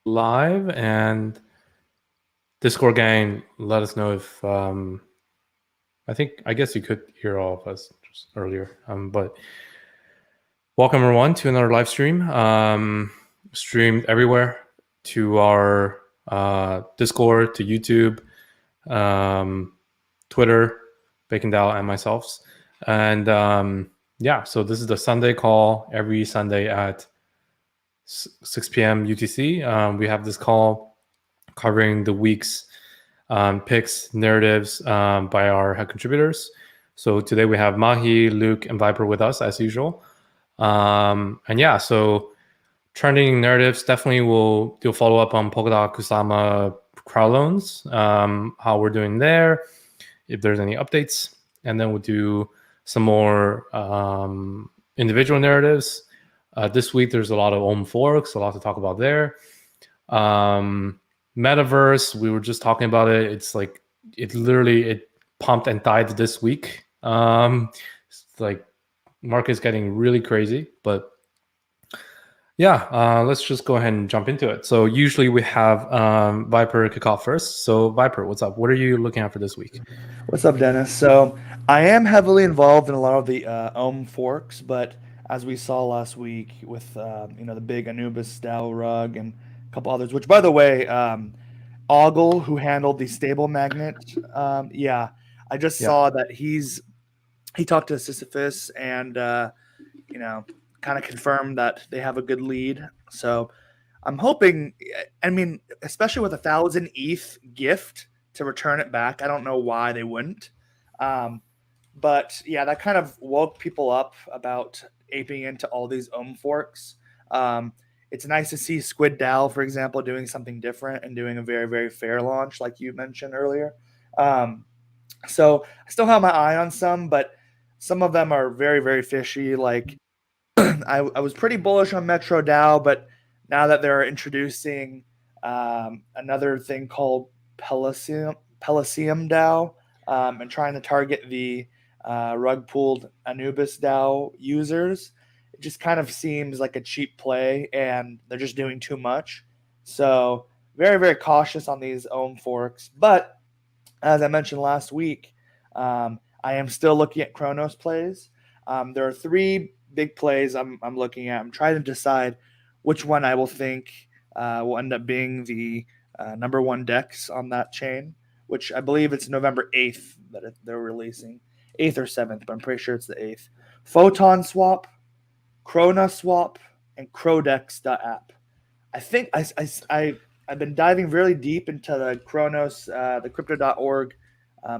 live, and Discord gang, let us know if I guess you could hear all of us just earlier. But welcome everyone to another live stream. Streamed everywhere, to our Discord, to YouTube, Twitter, BaconDAO, and myself. And so this is the Sunday call every Sunday at 6 p.m. UTC. We have this call covering the week's picks, narratives by our head contributors. So today we have Mahi, Luke, and Viper with us as usual. So trending narratives, definitely we'll do a follow up on Polkadot Crowdloans, how we're doing there, if there's any updates, and then we'll do some more individual narratives. This week there's a lot of Ohm forks, a lot to talk about there. Metaverse, we were just talking about it. It's like it pumped and died this week. It's like market's getting really crazy, but let's just go ahead and jump into it. So usually we have Viper kick off first. So Viper, what's up? What are you looking at for this week? What's up, Dennis? So I am heavily involved in a lot of the Ohm forks, but as we saw last week with the big Anubis DAO rug and a couple others, which by the way, Ogle, who handled the stable magnet, I just saw that he talked to Sisyphus and kind of confirmed that they have a good lead. So I'm hoping, especially with 1,000 ETH gift to return it back. I don't know why they wouldn't. But yeah, that kind of woke people up about aping into all these Ohm forks. It's nice to see Squid DAO, for example, doing something different and doing a very, very fair launch, like you mentioned earlier. So I still have my eye on some, but some of them are very, very fishy. Like I was pretty bullish on Metro DAO, but now that they're introducing another thing called Peloseum DAO and trying to target the rug pulled Anubis DAO users, it just kind of seems like a cheap play, and they're just doing too much. So very, very cautious on these Ohm forks. But as I mentioned last week, I am still looking at Chronos plays. There are three big plays I'm looking at. I'm trying to decide which one I will think will end up being the number one DEX on that chain, which I believe it's November 8th that they're releasing. 8th or 7th, but I'm pretty sure it's the 8th. Photon Swap, Chronos Swap, and Crodex.app. I think I've been diving really deep into the Chronos, the crypto.org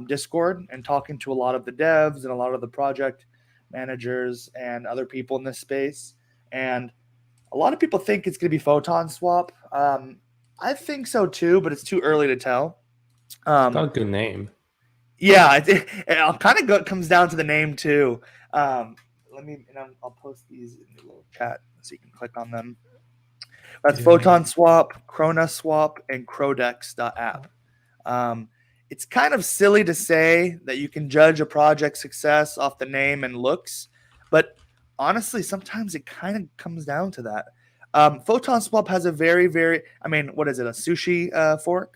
Discord, and talking to a lot of the devs and a lot of the project managers and other people in this space. And a lot of people think it's going to be Photon Swap. I think so too, but it's too early to tell. Got a good name. Yeah, it kind of comes down to the name too. I'll post these in the little chat so you can click on them. That's Photon Swap, Chronos Swap, and Crodex.app. It's kind of silly to say that you can judge a project's success off the name and looks, but honestly, sometimes it kind of comes down to that. Photon Swap has a very, very, what is it, a sushi fork?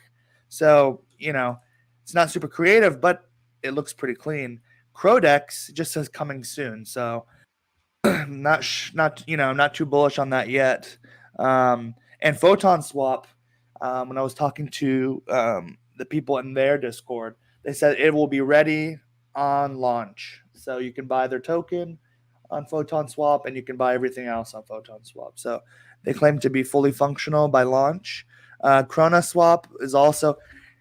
So, it's not super creative, but it looks pretty clean. Crodex just says coming soon, so not too bullish on that yet. And Photon Swap, when I was talking to the people in their Discord, they said it will be ready on launch. So you can buy their token on Photon Swap, and you can buy everything else on Photon Swap. So they claim to be fully functional by launch. Chronos Swap is also,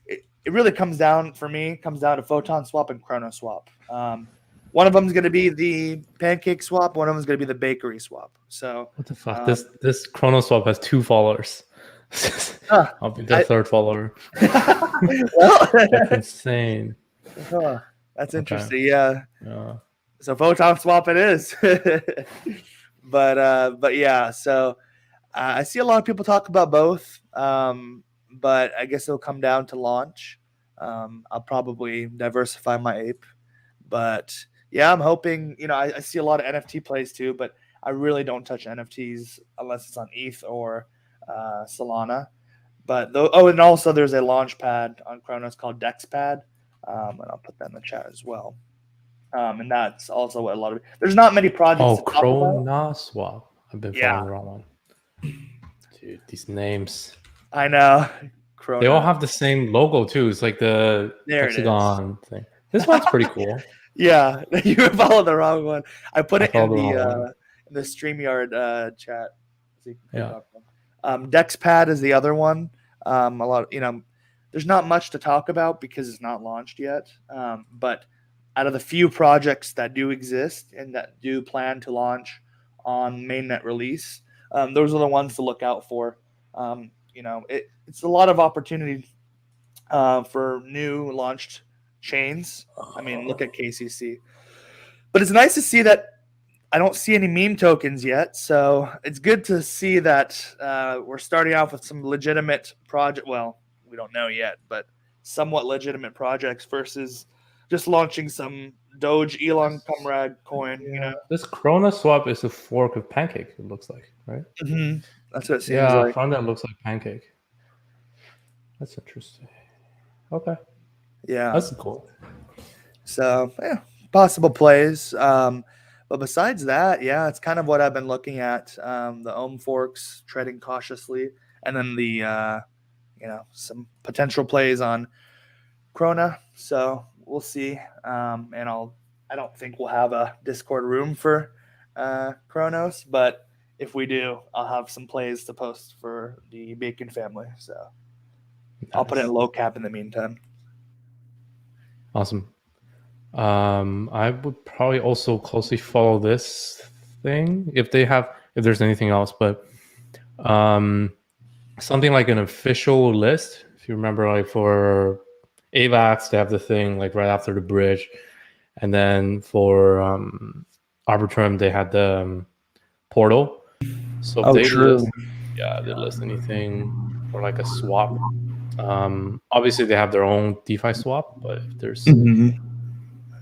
it really comes down to Photon Swap and Chronos Swap. One of them is going to be the pancake swap. One of them is going to be the bakery swap. So what the fuck? This Chrono Swap has 2 followers. I'll be the third follower. Well, that's insane. That's interesting. Yeah. So Photon Swap it is. but yeah. So I see a lot of people talk about both. But I guess it'll come down to launch. I'll probably diversify my ape, but yeah, I'm hoping, I see a lot of NFT plays too, but I really don't touch NFTs unless it's on ETH or Solana. But and also there's a launch pad on Chronos called DexPad, and I'll put that in the chat as well. And that's also what a lot of there's not many projects to talk about. Photon Swap. I've been following the wrong one. Dude, these names. I know. They all have the same logo too. It's like the hexagon thing. This one's pretty cool. Yeah, you followed the wrong one. I put it in the StreamYard chat. So yeah. DexPad is the other one. A lot of, there's not much to talk about because it's not launched yet. But out of the few projects that do exist and that do plan to launch on mainnet release, those are the ones to look out for. It's a lot of opportunity for new launched chains. I mean, look at KCC. But it's nice to see that I don't see any meme tokens yet. So it's good to see that we're starting off with some legitimate project. Well, we don't know yet, but somewhat legitimate projects versus just launching some Doge Elon Comrade coin. This Chronos Swap is a fork of Pancake. It looks like, right? Mm-hmm. That's what it seems like. Front end looks like Pancake. That's interesting. Okay. Yeah, that's cool. So possible plays. But besides that, it's kind of what I've been looking at. The Ohm forks, treading cautiously, and then the some potential plays on Krona. So we'll see. And I don't think we'll have a Discord room for Kronos, but if we do, I'll have some plays to post for the Bacon family. So nice. I'll put it in low cap in the meantime. Awesome. I would probably also closely follow this thing if there's anything else, but something like an official list. If you remember, like for AVAX, they have the thing like right after the bridge, and then for Arbitrum, they had the portal. So if they list anything for like a swap. Obviously, they have their own DeFi swap, but if there's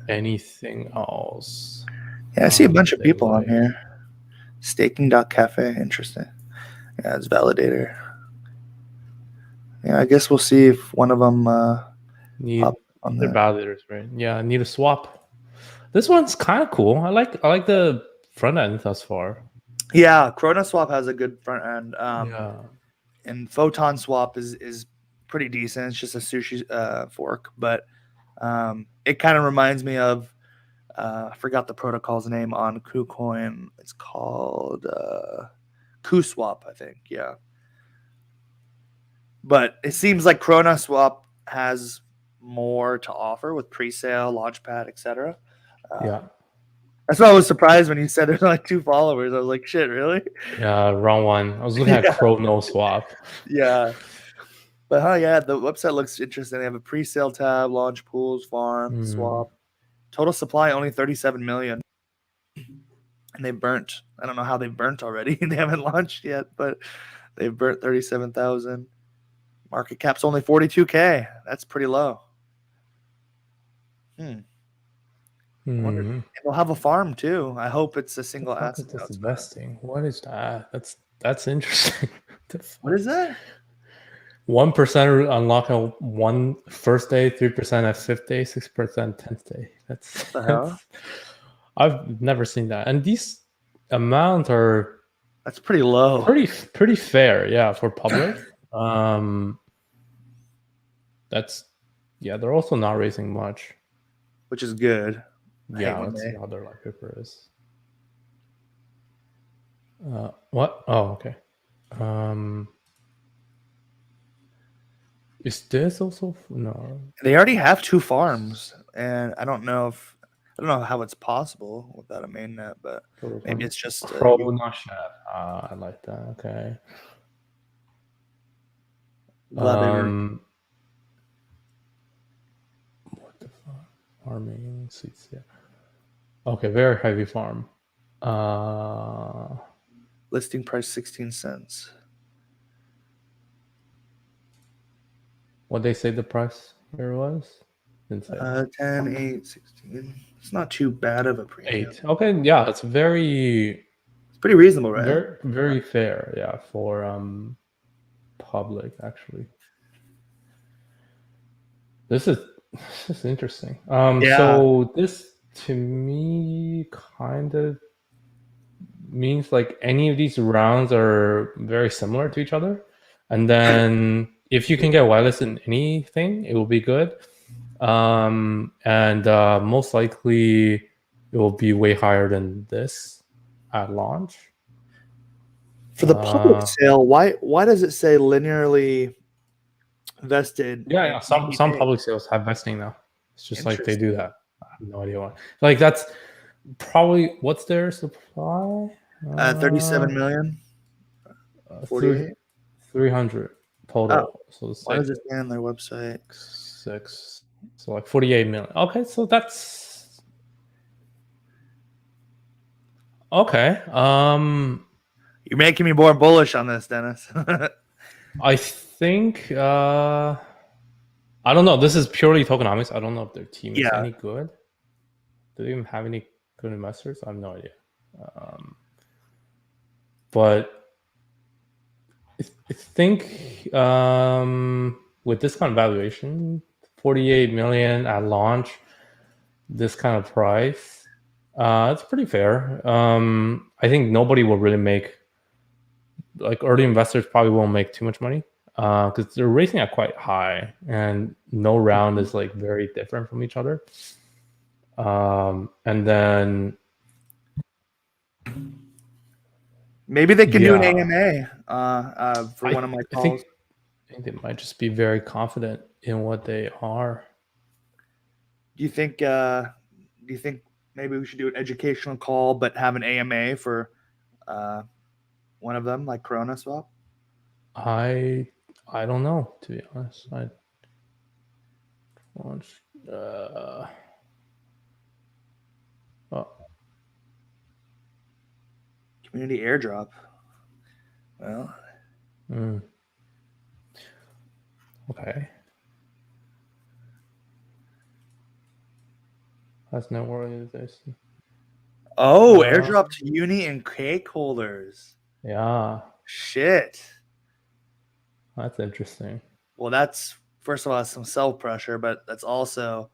anything else, I see a bunch of people on here. Staking.cafe, interesting. Yeah, it's validator. Yeah, I guess we'll see if one of them need they're validators, right? Yeah, need a swap. This one's kind of cool. I like the front end thus far. Yeah, Chrono Swap has a good front end. And Photon Swap is pretty decent. It's just a sushi fork, but it kind of reminds me of I forgot the protocol's name on KuCoin. It's called KuSwap, I think. Yeah. But it seems like Chrono Swap has more to offer with pre-sale, launchpad, etc. That's why I was surprised when you said there's like 2 followers. I was like, shit, really? Yeah, wrong one. I was looking at Chrono Swap. Yeah. But the website looks interesting. They have a pre-sale tab, launch pools, farm, swap. Total supply only 37 million. And they burnt. I don't know how they burnt already. They haven't launched yet, but they've burnt 37,000. Market cap's only 42K. That's pretty low. They'll have a farm too. I hope it's a single asset. That's investing. What is that? That's interesting. What is that? 1% unlock on one first day, 3% at 5th day, 6% 10th day. That's the hell. I've never seen that. And these amounts are that's pretty low. Pretty fair, yeah, for public. They're also not raising much, which is good. Yeah, let's see how their life paper is. What? Oh, okay. Is this also no? They already have 2 farms, and I don't know how it's possible without a mainnet, but maybe it's just I like that. Okay. What the fuck? Farming seats, yeah. Okay, very heavy farm. Listing price 16 cents. What they say the price here was? 10, 8, 16. It's not too bad of a premium. 8. Okay, yeah, it's pretty reasonable, right? Very, very fair, yeah, for public actually. This is interesting. Yeah. So this to me kind of means like any of these rounds are very similar to each other, and then if you can get whitelist in anything, it will be good. And most likely it will be way higher than this at launch. For the public sale, why does it say linearly vested? Yeah. Some 90 days? public sales have vesting now. It's just like they do Interesting. that. I have no idea why. Like that's probably what's their supply? 37 million, 48. 300 Oh, total. So why say does it stand on their website? 6. So like 48 million. Okay, so that's okay. You're making me more bullish on this, Dennis. I think I don't know. This is purely tokenomics. I don't know if their team is any good. Do they even have any good investors? I have no idea. But I think with this kind of valuation, 48 million at launch, this kind of price, it's pretty fair. I think nobody will really make, like early investors probably won't make too much money because they're racing at quite high and no round is like very different from each other. And then maybe they can do an AMA for one of my calls. I think they might just be very confident in what they are. Do you think maybe we should do an educational call but have an AMA for one of them, like Corona Swap? I don't know, to be honest. I launched Community airdrop. Well, okay. That's not worry this. Oh, airdrop to uni and cake holders. Yeah. Shit. That's interesting. Well, that's first of all, that's some self pressure, but that's also,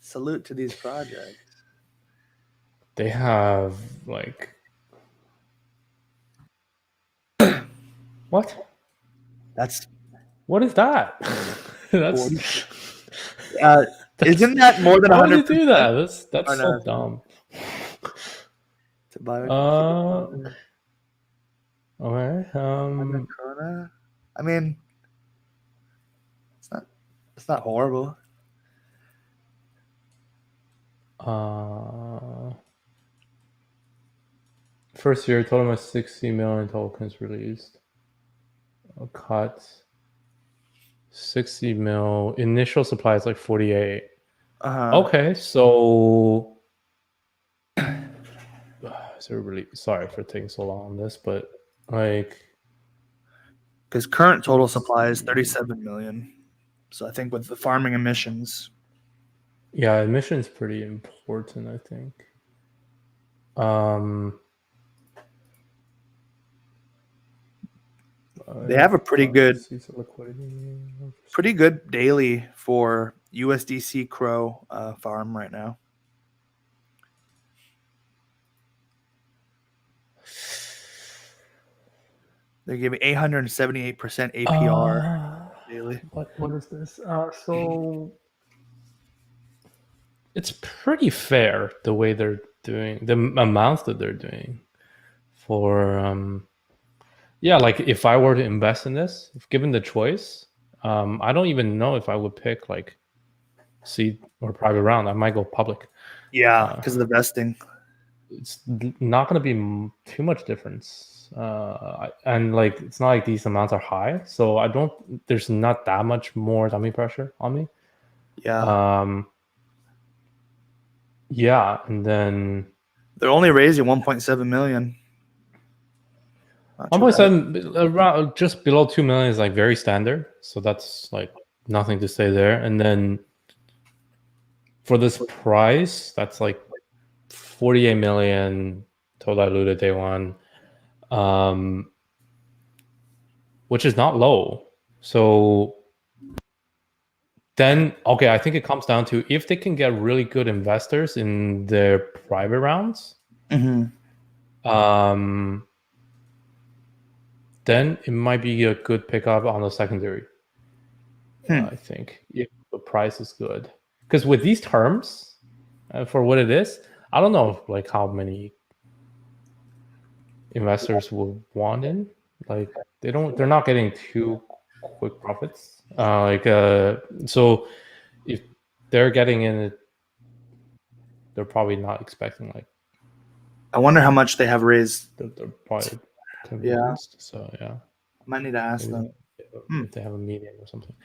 salute to these projects. They have like what? What is that? That's isn't that more than 100%? Why would they do that? That's so dumb. To buy okay. Corona. I mean, it's not horrible. First year, total of 60 million tokens released. Cut 60 mil. Initial supply is like 48. Okay, so really sorry for taking so long on this, but like because current total supply is 37 million. So I think with the farming emissions. Yeah, emissions pretty important, I think. They have a pretty good daily for USDC Crow farm right now. They're giving 878% APR daily. What is this? So it's pretty fair the way they're doing, the amounts that they're doing for yeah, like if I were to invest in this, if given the choice, I don't even know if I would pick like seed or private round. I might go public. Yeah, because of the vesting. It's not going to be too much difference. And like it's not like these amounts are high, so there's not that much more dummy pressure on me. Yeah. Yeah, and then they're only raising 1.7 million. 1.7 around just below 2 million is like very standard, so that's like nothing to say there. And then for this price, that's like 48 million total diluted day one. which is not low. So then, okay, I think it comes down to if they can get really good investors in their private rounds, then it might be a good pickup on the secondary. I think if the price is good, because with these terms, for what it is, I don't know like how many investors will want in. Like they're not getting too quick profits. So if they're getting in it, they're probably not expecting like. I wonder how much they have raised. They're probably convinced. So yeah, I might need to ask them if they have a medium or something.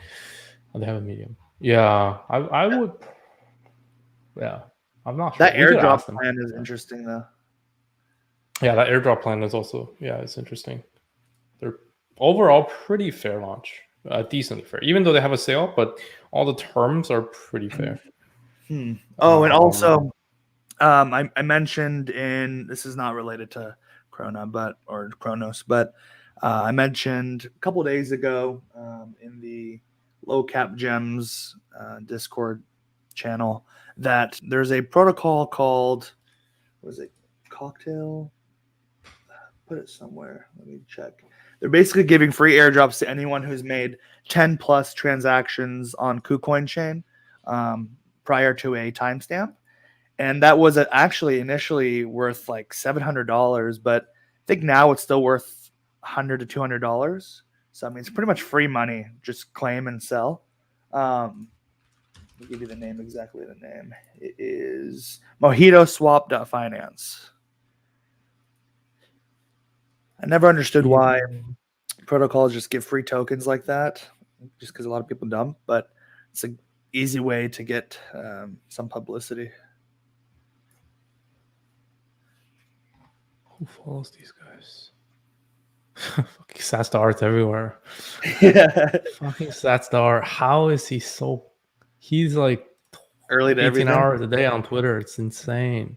Oh, they have a medium. Yeah, I would. Yeah, I'm not sure. That airdrop plan is interesting though. Yeah, that airdrop plan is also it's interesting. They're overall pretty fair launch, decently fair. Even though they have a sale, but all the terms are pretty fair. Oh, and also, I mentioned this is not related to Chronos, but I mentioned a couple days ago in the Low Cap Gems Discord channel that there's a protocol called, was it Cocktail? Put it somewhere. Let me check. They're basically giving free airdrops to anyone who's made 10 plus transactions on KuCoin chain prior to a timestamp. And that was actually initially worth like $700, but I think now it's still worth $100 to $200. So I mean, it's pretty much free money. Just claim and sell. Let me give you the name, exactly the name. It is MojitoSwap.finance. I never understood why protocols just give free tokens like that, just because a lot of people dump, but it's an easy way to get some publicity. Who follows these guys? Fucking Satstar's everywhere. Yeah. Fucking Satstar. How is he so? He's like early to 18 everything. hours a day on Twitter. It's insane.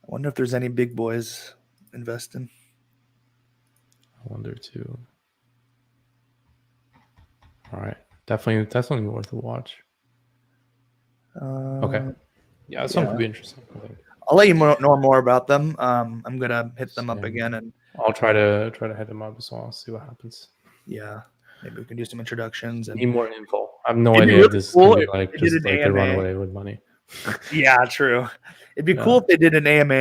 I wonder if there's any big boys investing. I wonder too. All right, definitely worth a watch. Okay, yeah, this one could be interesting. I think. I'll let you know more about them. I'm gonna hit them up again, and I'll try to hit them up as well. See what happens. Yeah, maybe we can do some introductions and need more info. I have no idea if this is gonna be like just like they run away with money. Yeah, true. It'd be cool if they did an AMA.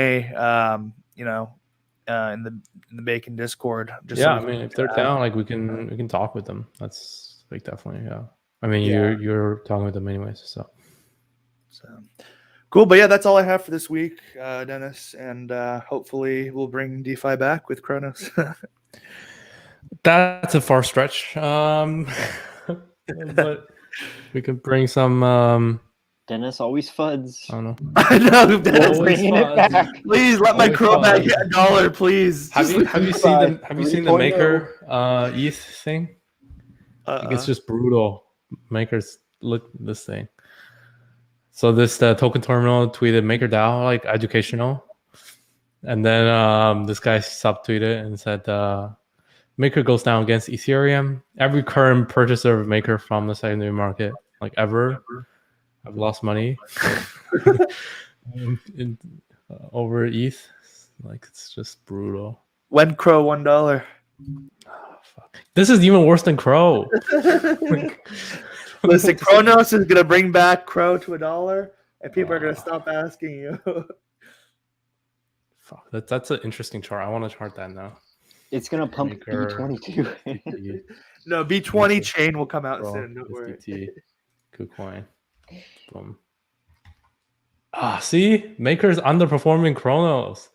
In the Bacon Discord. I mean, if they're down, like we can talk with them. That's like definitely I mean, you're talking with them anyways, so cool. But yeah, that's all I have for this week, Dennis, and hopefully we'll bring DeFi back with Chronos. That's a far stretch, but we could bring some. Dennis always fuds. I don't know. I know. Dennis, bringing it back. Please let my crow back get $1, please. Have you seen the Maker ETH thing? Like it's just brutal. Makers, look at this thing. So this token terminal tweeted MakerDAO like educational, and then this guy subtweeted and said Maker goes down against Ethereum. Every current purchaser of Maker from the secondary market, like ever, I've lost money over ETH. Like it's just brutal. When Crow $1. Oh, fuck. This is even worse than Crow. Listen, Chronos is gonna bring back Crow to $1, and people are gonna stop asking you. Fuck, that's an interesting chart. I want to chart that now. It's gonna pump B22. No, B20 chain will come out soon. Don't worry. KuCoin. Boom. See, Maker's underperforming Chronos.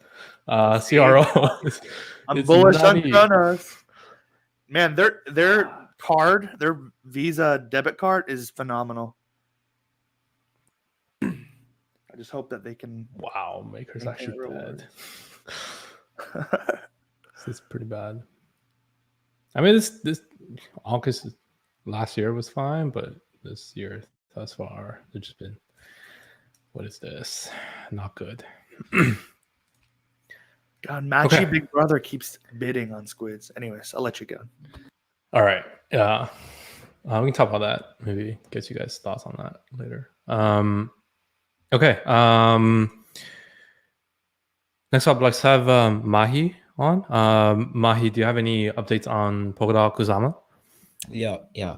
CRO. I'm bullish on Chronos. Man, their card, their Visa debit card is phenomenal. I just hope that they can. Wow, Maker's actually bad. This is pretty bad. I mean, this August last year was fine, but this year thus far, they've just been. What is this? Not good. God, Matchy Big Brother keeps bidding on squids. Anyways, I'll let you go. All right. Yeah. We can talk about that. Maybe get you guys' thoughts on that later. Okay. Next up, let's have Mahi on. Mahi, do you have any updates on Polkadot Kusama? Yeah.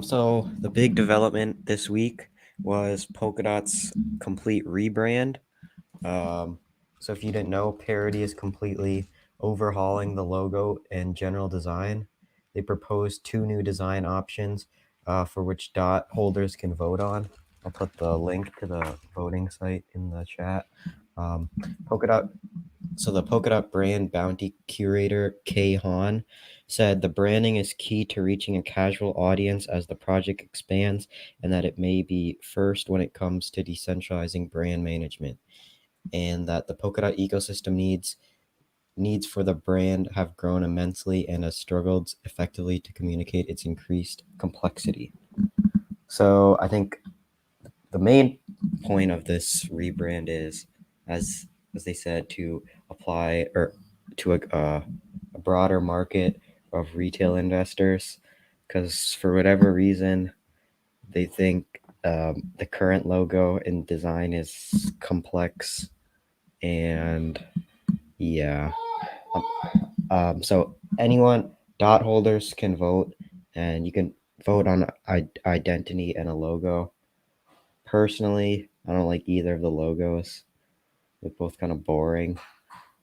So the big development this week was Polkadot's complete rebrand. So if you didn't know, Parity is completely overhauling the logo and general design. They proposed 2 new design options for which DOT holders can vote on. I'll put the link to the voting site in the chat. Polkadot. So the Polkadot brand bounty curator Kay Han said the branding is key to reaching a casual audience as the project expands, and that it may be first when it comes to decentralizing brand management, and that the Polkadot ecosystem needs for the brand have grown immensely and has struggled effectively to communicate its increased complexity. So I think the main point of this rebrand is, as they said, to apply or to a broader market of retail investors, because for whatever reason they think the current logo and design is complex, and yeah. So anyone, DOT holders can vote, and you can vote on identity and a logo. Personally, I don't like either of the logos. They're both kind of boring,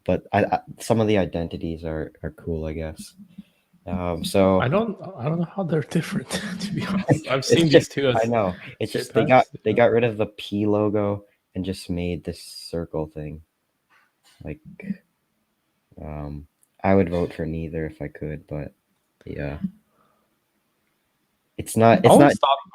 but I some of the identities are cool, I guess. So I don't know how they're different, to be honest. I've seen just, these two. I know it's just they got rid of the P logo and just made this circle thing. Like, I would vote for neither if I could, but yeah, it's not. I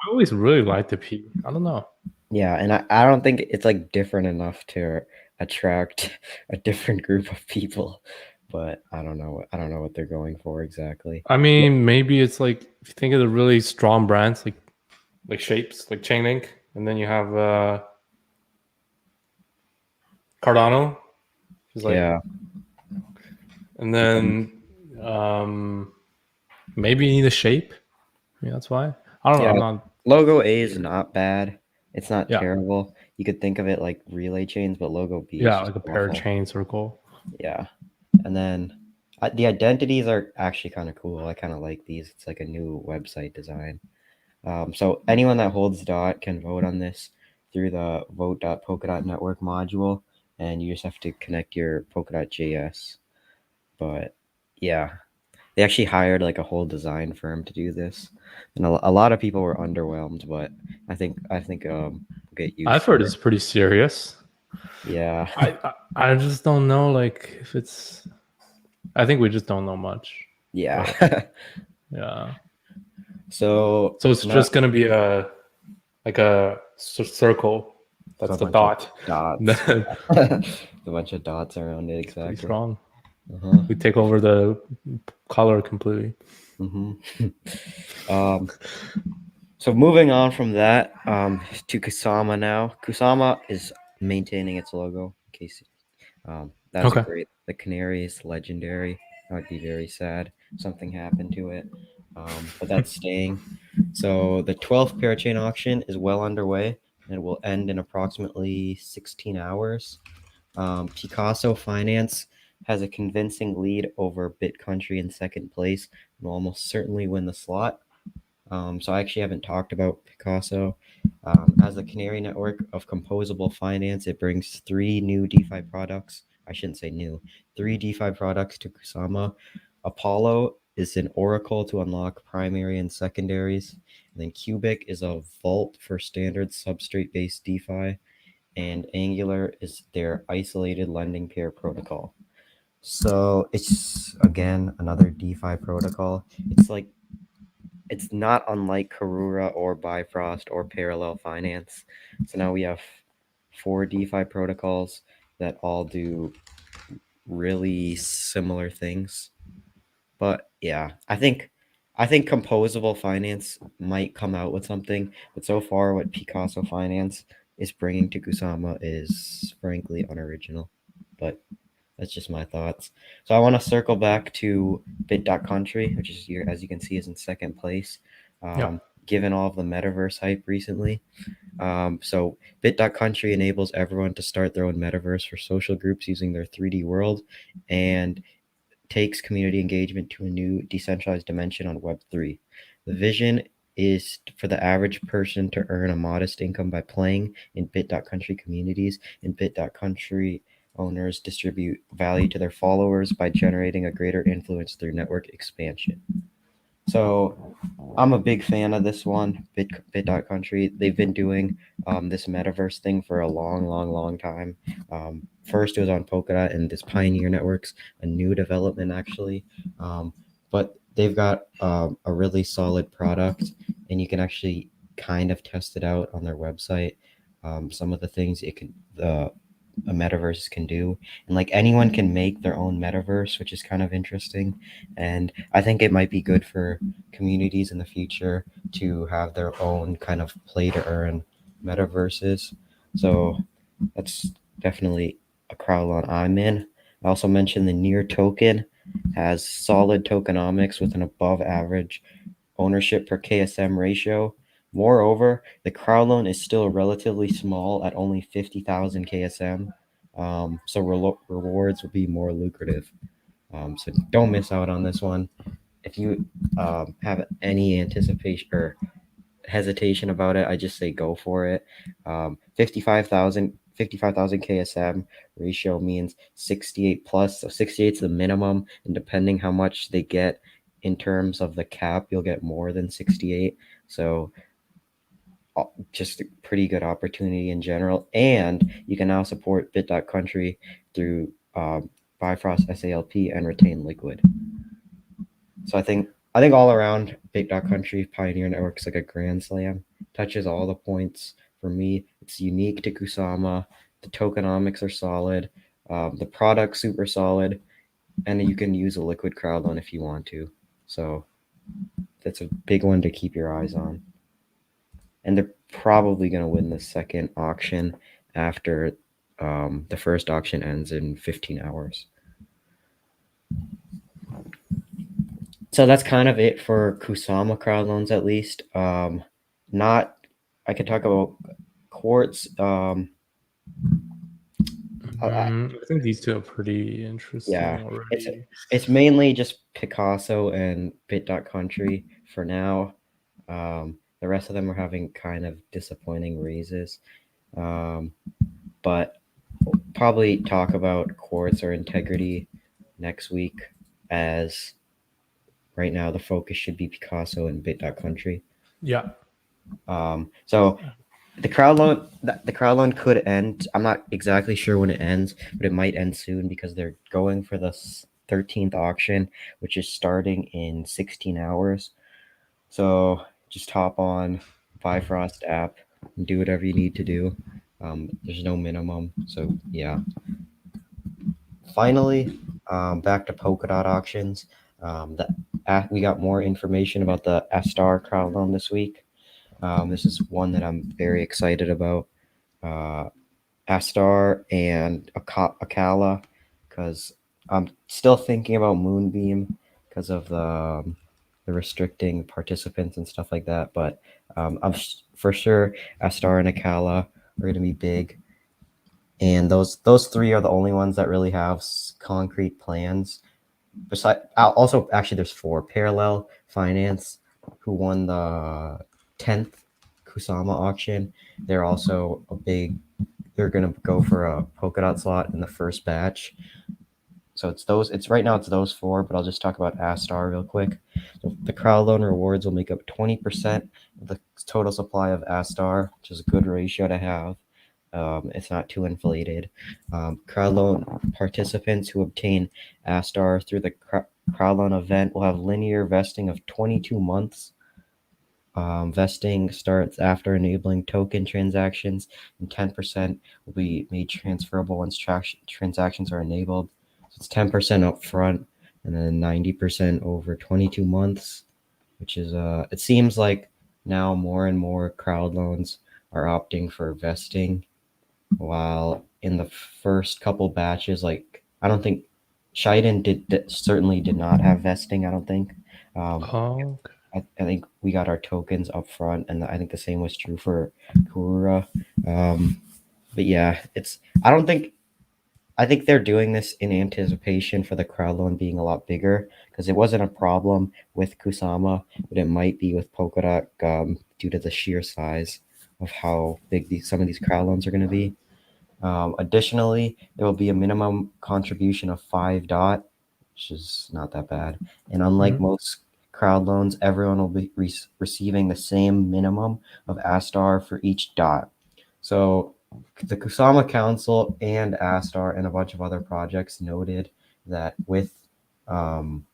always really liked the P. I don't know. Yeah, and I don't think it's like different enough to attract a different group of people, but I don't know what they're going for exactly. I mean, maybe it's like if you think of the really strong brands like Shapes, like Chainlink, and then you have Cardano. Like, yeah. And then maybe you need a shape. Maybe that's why. I don't know. Yeah. I'm not. Logo A is not bad. It's not Yeah. terrible. You could think of it like relay chains, but logo B is Yeah, just like a pair awful. chain circle. Yeah. And then the identities are actually kind of cool. I kind of like these. It's like a new website design. So anyone that holds DOT can vote on this through the vote.polkadot network module, and you just have to connect your Polkadot.js. But yeah, they actually hired like a whole design firm to do this, and a lot of people were underwhelmed. But I think we'll get used. I've heard it's pretty serious. Yeah. I just don't know, like, if it's. I think we just don't know much. Yeah. But, yeah. So it's just gonna be a circle. That's the dot. Dots. A bunch of dots around it. Exactly. Pretty strong. We take over the color completely. So moving on from that to Kusama now. Kusama is maintaining its logo. In case that's Okay. great. The canary is legendary. I would be very sad if something happened to it, but that's staying. So the 12th parachain auction is well underway and will end in approximately 16 hours. Picasso Finance has a convincing lead over BitCountry in second place and will almost certainly win the slot. So I actually haven't talked about Picasso. As a Canary network of composable finance, it brings 3 new DeFi products. I shouldn't say new. 3 DeFi products to Kusama. Apollo is an oracle to unlock primary and secondaries. And then Cubic is a vault for standard substrate-based DeFi. And Angular is their isolated lending pair protocol. So it's, again, another DeFi protocol. It's not unlike Karura or Bifrost or Parallel Finance. So now we have 4 DeFi protocols that all do really similar things. But yeah, I think composable finance might come out with something, but so far what Picasso Finance is bringing to Kusama is frankly unoriginal. But That's just my thoughts. So I want to circle back to Bit.country, which is here, as you can see, is in second place, given all of the metaverse hype recently. So Bit.country enables everyone to start their own metaverse for social groups using their 3D world, and takes community engagement to a new decentralized dimension on Web3. The vision is for the average person to earn a modest income by playing in Bit.country communities, and Bit.country owners distribute value to their followers by generating a greater influence through network expansion. So I'm a big fan of this one, Bit.country. They've been doing this metaverse thing for a long time. First it was on Polkadot and this Pioneer Networks, a new development actually. But they've got a really solid product, and you can actually kind of test it out on their website. Some of the things a metaverse can do, and like anyone can make their own metaverse, which is kind of interesting. And I think it might be good for communities in the future to have their own kind of play to earn metaverses. So that's definitely a crowd loan I'm in. I also mentioned the Near token has solid tokenomics with an above average ownership per KSM ratio. Moreover, the crowd loan is still relatively small at only 50,000 KSM, so rewards will be more lucrative. So don't miss out on this one. If you have any anticipation or hesitation about it, I just say go for it. 55,000 KSM ratio means 68 plus, so 68 is the minimum, and depending how much they get in terms of the cap, you'll get more than 68. So just a pretty good opportunity in general. And you can now support Bit.country through Bifrost SALP and Retain Liquid. So I think all around Bit.country Pioneer Network's like a grand slam. Touches all the points for me. It's unique to Kusama. The tokenomics are solid. The product's super solid, and you can use a liquid crowd loan if you want to. So that's a big one to keep your eyes on. And they're probably going to win the second auction after the first auction ends in 15 hours. So that's kind of it for Kusama crowd loans, at least. I could talk about Quartz. I think these two are pretty interesting already. It's mainly just Picasso and Bit.country for now. The rest of them are having kind of disappointing raises. But we'll probably talk about Quartz or Integrity next week, as right now the focus should be Picasso and Bit.country. Yeah. So the crowd loan could end. I'm not exactly sure when it ends, but it might end soon because they're going for the 13th auction, which is starting in 16 hours. So just hop on Bifrost app and do whatever you need to do. There's no minimum. So yeah. Finally, back to Polkadot auctions. We got more information about the Astar crowd loan this week. This is one that I'm very excited about. Astar and Akala, because I'm still thinking about Moonbeam because of the restricting participants and stuff like that. But I'm for sure Astar and Akala are going to be big. And those three are the only ones that really have concrete plans. Besides, also actually, there's four. Parallel Finance, who won the 10th Kusama auction. They're also they're gonna go for a Polkadot slot in the first batch. So right now it's those four, but I'll just talk about Astar real quick. So the crowd loan rewards will make up 20% of the total supply of Astar, which is a good ratio to have. It's not too inflated. Crowd loan participants who obtain Astar through the crowd loan event will have linear vesting of 22 months. Vesting starts after enabling token transactions, and 10% will be made transferable once transactions are enabled. So it's 10% up front and then 90% over 22 months, which is it seems like now more and more crowd loans are opting for vesting, while in the first couple batches, like I don't think Shiden certainly did not have vesting. I don't think. Oh, okay. I think we got our tokens up front, and I think the same was true for Karura. But yeah, I don't think. I think they're doing this in anticipation for the crowd loan being a lot bigger, because it wasn't a problem with Kusama, but it might be with Polkadot due to the sheer size of how big some of these crowd loans are going to be. Additionally, there will be a minimum contribution of 5 DOT, which is not that bad. And unlike most crowd loans, everyone will be receiving the same minimum of Astar for each DOT. So the Kusama Council and Astar and a bunch of other projects noted that with one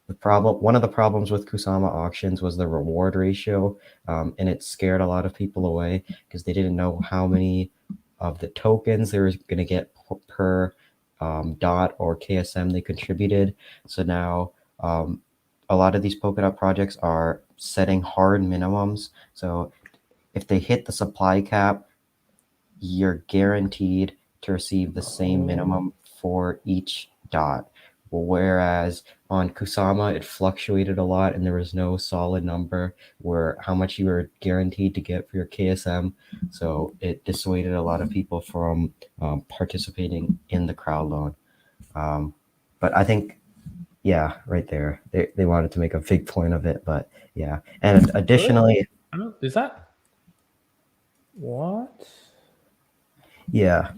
of the problems with Kusama auctions was the reward ratio, and it scared a lot of people away because they didn't know how many of the tokens they were going to get per DOT or KSM they contributed. So now a lot of these Polkadot projects are setting hard minimums. So if they hit the supply cap, you're guaranteed to receive the same minimum for each DOT. Whereas on Kusama, it fluctuated a lot and there was no solid number where how much you were guaranteed to get for your KSM. So it dissuaded a lot of people from participating in the crowd loan. But I think, yeah, right there, they wanted to make a big point of it. But yeah, and additionally, Is that what? yeah.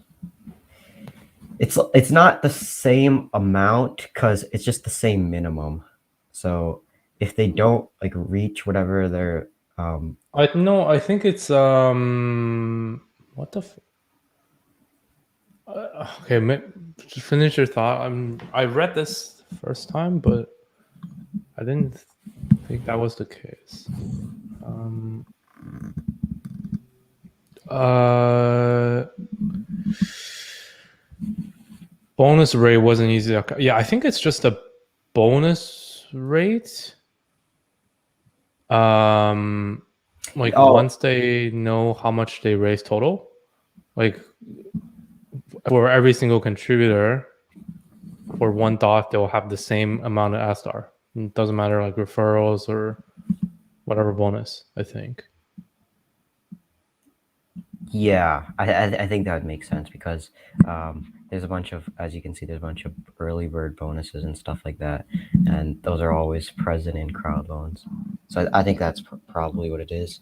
It's not the same amount because it's just the same minimum. So if they don't like reach whatever their I think it's what the okay, just finish your thought. I read this first time, but I didn't think that was the case. Bonus rate wasn't easy. Yeah, I think it's just a bonus rate. Once they know how much they raise total, like for every single contributor for one DOT, they'll have the same amount of Astar. It doesn't matter like referrals or whatever bonus, I think. Yeah, I think that would make sense because there's a bunch of, as you can see, there's a bunch of early bird bonuses and stuff like that, and those are always present in crowd loans. So I think that's probably what it is.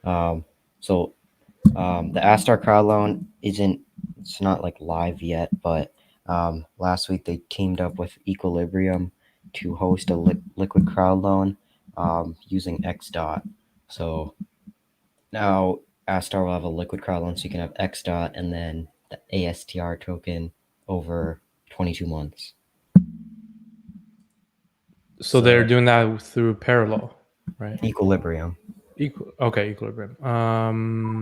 The Astar crowd loan it's not like live yet, but last week they teamed up with Equilibrium to host a liquid crowd loan using XDOT. So now Astar will have a liquid crowd loan, so you can have XDOT and then the ASTR token over 22 months. So they're doing that through Parallel, right? Equilibrium. Equilibrium.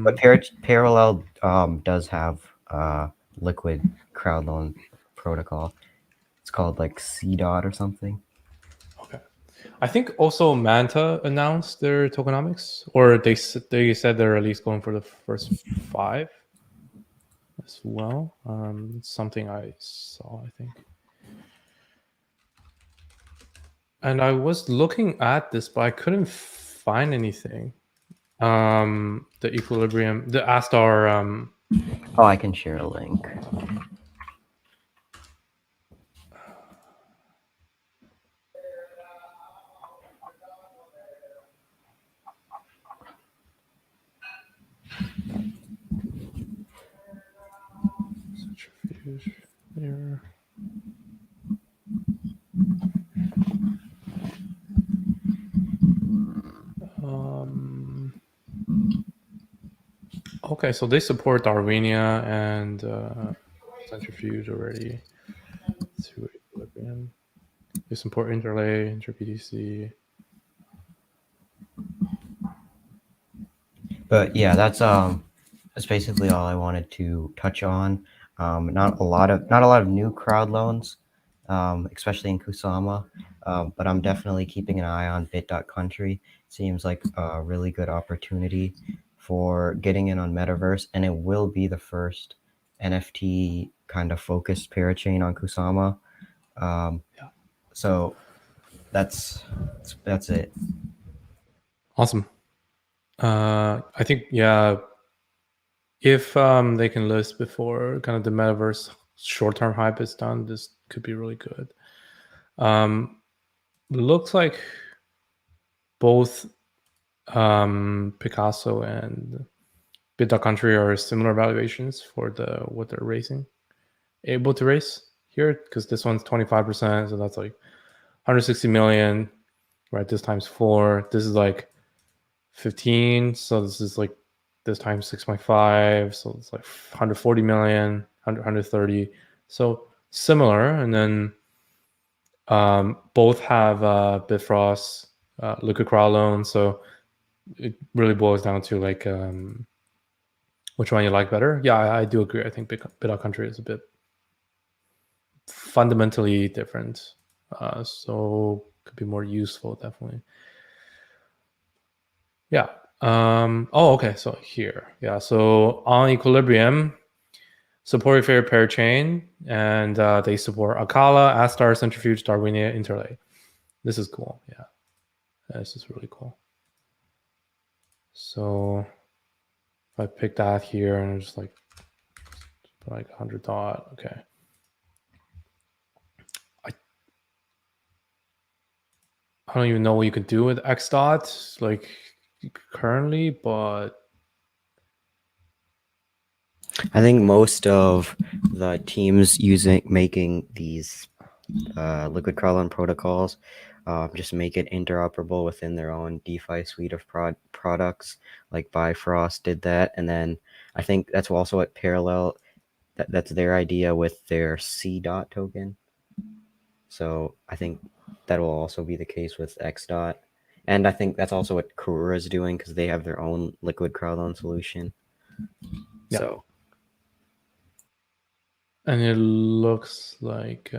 But Parallel does have liquid crowd loan protocol. It's called like CDOT or something. Okay. I think also Manta announced their tokenomics, or they said they're at least going for the first 5 as well. It's something I saw, I think. And I was looking at this, but I couldn't find anything. The Equilibrium, the Astar. I can share a link. Centrifuge there. Okay, so they support Darwinia and Centrifuge already. To Equilibrium. They support Interlay, InterBTC. But yeah, that's basically all I wanted to touch on. Not a lot of new crowd loans, especially in Kusama. But I'm definitely keeping an eye on bit.country. Seems like a really good opportunity for getting in on Metaverse, and it will be the first NFT kind of focused parachain on Kusama. So that's it. Awesome. I think if they can list before kind of the metaverse short-term hype is done, this could be really good. Looks like both Picasso and BitDAO Country are similar valuations for what they're able to raise here, because this one's 25%, so that's like 160 million, right? This times 4. This is like 15, so this is like this times 6.5, so it's like 140 million, 130. So similar, and then both have Bifrost, Liquid Crowdloans, so it really boils down to like which one you like better. Yeah, I do agree. I think BitDAO Country is a bit fundamentally different, so could be more useful, definitely. Yeah. Okay. So here, yeah. So on Equilibrium, support your favorite parachain, and they support Akala, Astar, Centrifuge, Darwinia, Interlay. This is cool. Yeah, this is really cool. So if I pick that here and just like put like 100 dot, okay. I don't even know what you can do with X dot like currently, but I think most of the teams making these liquid Crowdloan protocols just make it interoperable within their own DeFi suite of products. Like Bifrost did that, and then I think that's also what Parallel. That's their idea with their C dot token. So I think that will also be the case with X dot, and I think that's also what Karura is doing because they have their own liquid Crowdloan solution. yeah. So. And it looks like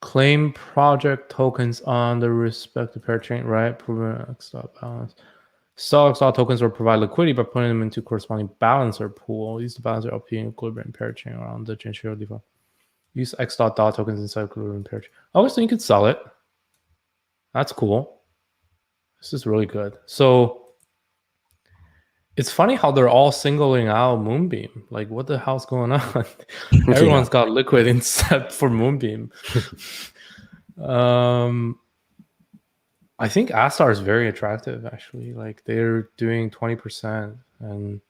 claim project tokens on the respective parachain, right? Proven X dot balance. Sell X dot tokens will provide liquidity by putting them into corresponding balancer pool. Use the balancer LP and equilibrium parachain around the Genshin DeFi. Use X dot tokens inside equilibrium parachain. Oh, so you could sell it. That's cool. This is really good. So it's funny how they're all singling out Moonbeam. Like, what the hell's going on? Everyone's got liquid except for Moonbeam. I think Astar is very attractive, actually. Like, they're doing 20%. And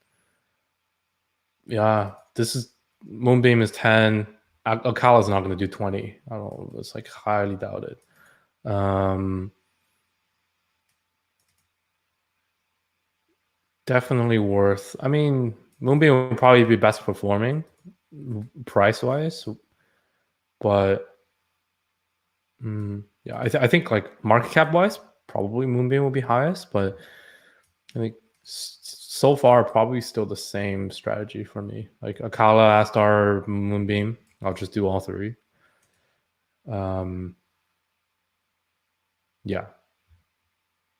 yeah, this is Moonbeam is 10. Akala is not going to do 20. I don't know. It's like highly doubted. Definitely worth. I mean, Moonbeam will probably be best performing price wise, but yeah, I think like market cap wise, probably Moonbeam will be highest, but I think so far probably still the same strategy for me. Like Akala, Astar, Moonbeam. I'll just do all three. Yeah,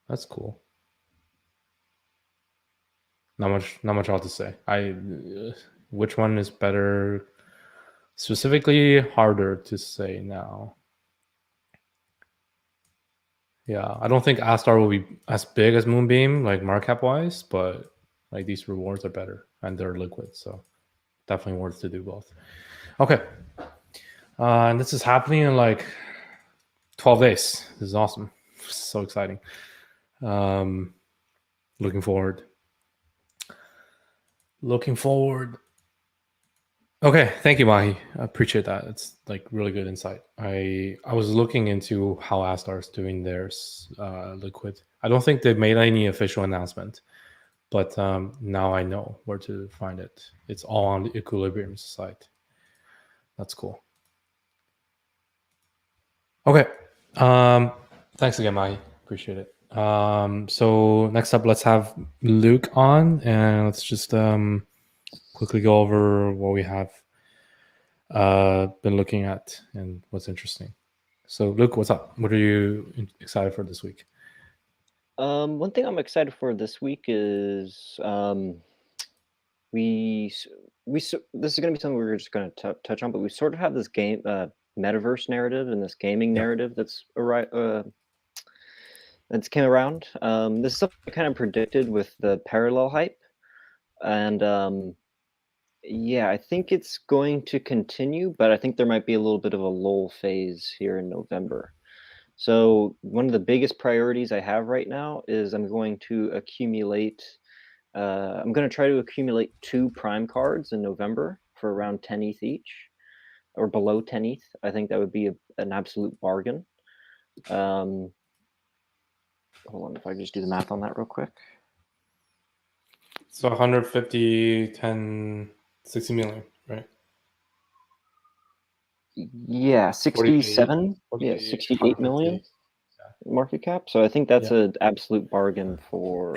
that's cool. Not much else to say. Which one is better? Specifically, harder to say now. Yeah, I don't think Astar will be as big as Moonbeam, like market cap wise, but like these rewards are better and they're liquid, so definitely worth to do both. Okay, and this is happening in like 12 days. This is awesome. So exciting. Looking forward. Okay, thank you, Mahi. I appreciate that. It's like really good insight. I was looking into how Astar is doing theirs liquid. I don't think they've made any official announcement, but now I know where to find it. It's all on the Equilibrium site. That's cool. Okay. Thanks again, Mahi. Appreciate it. So next up, let's have Luke on, and let's just quickly go over what we have been looking at and what's interesting. So, Luke, what's up? What are you excited for this week? One thing I'm excited for this week is this is going to be something we're just going to touch on, but we sort of have this game metaverse narrative and this gaming narrative that's came around. This is something I kind of predicted with the parallel hype, and yeah, I think it's going to continue, but I think there might be a little bit of a lull phase here in November. So one of the biggest priorities I have right now is I'm going to try to accumulate 2 prime cards in November for around 10 ETH each, or below 10 ETH. I think that would be an absolute bargain. Hold on, if I just do the math on that real quick. So 150, 10, 60 million, right? Yeah, 67. 48, 68 million 150. market cap. So I think that's an absolute bargain for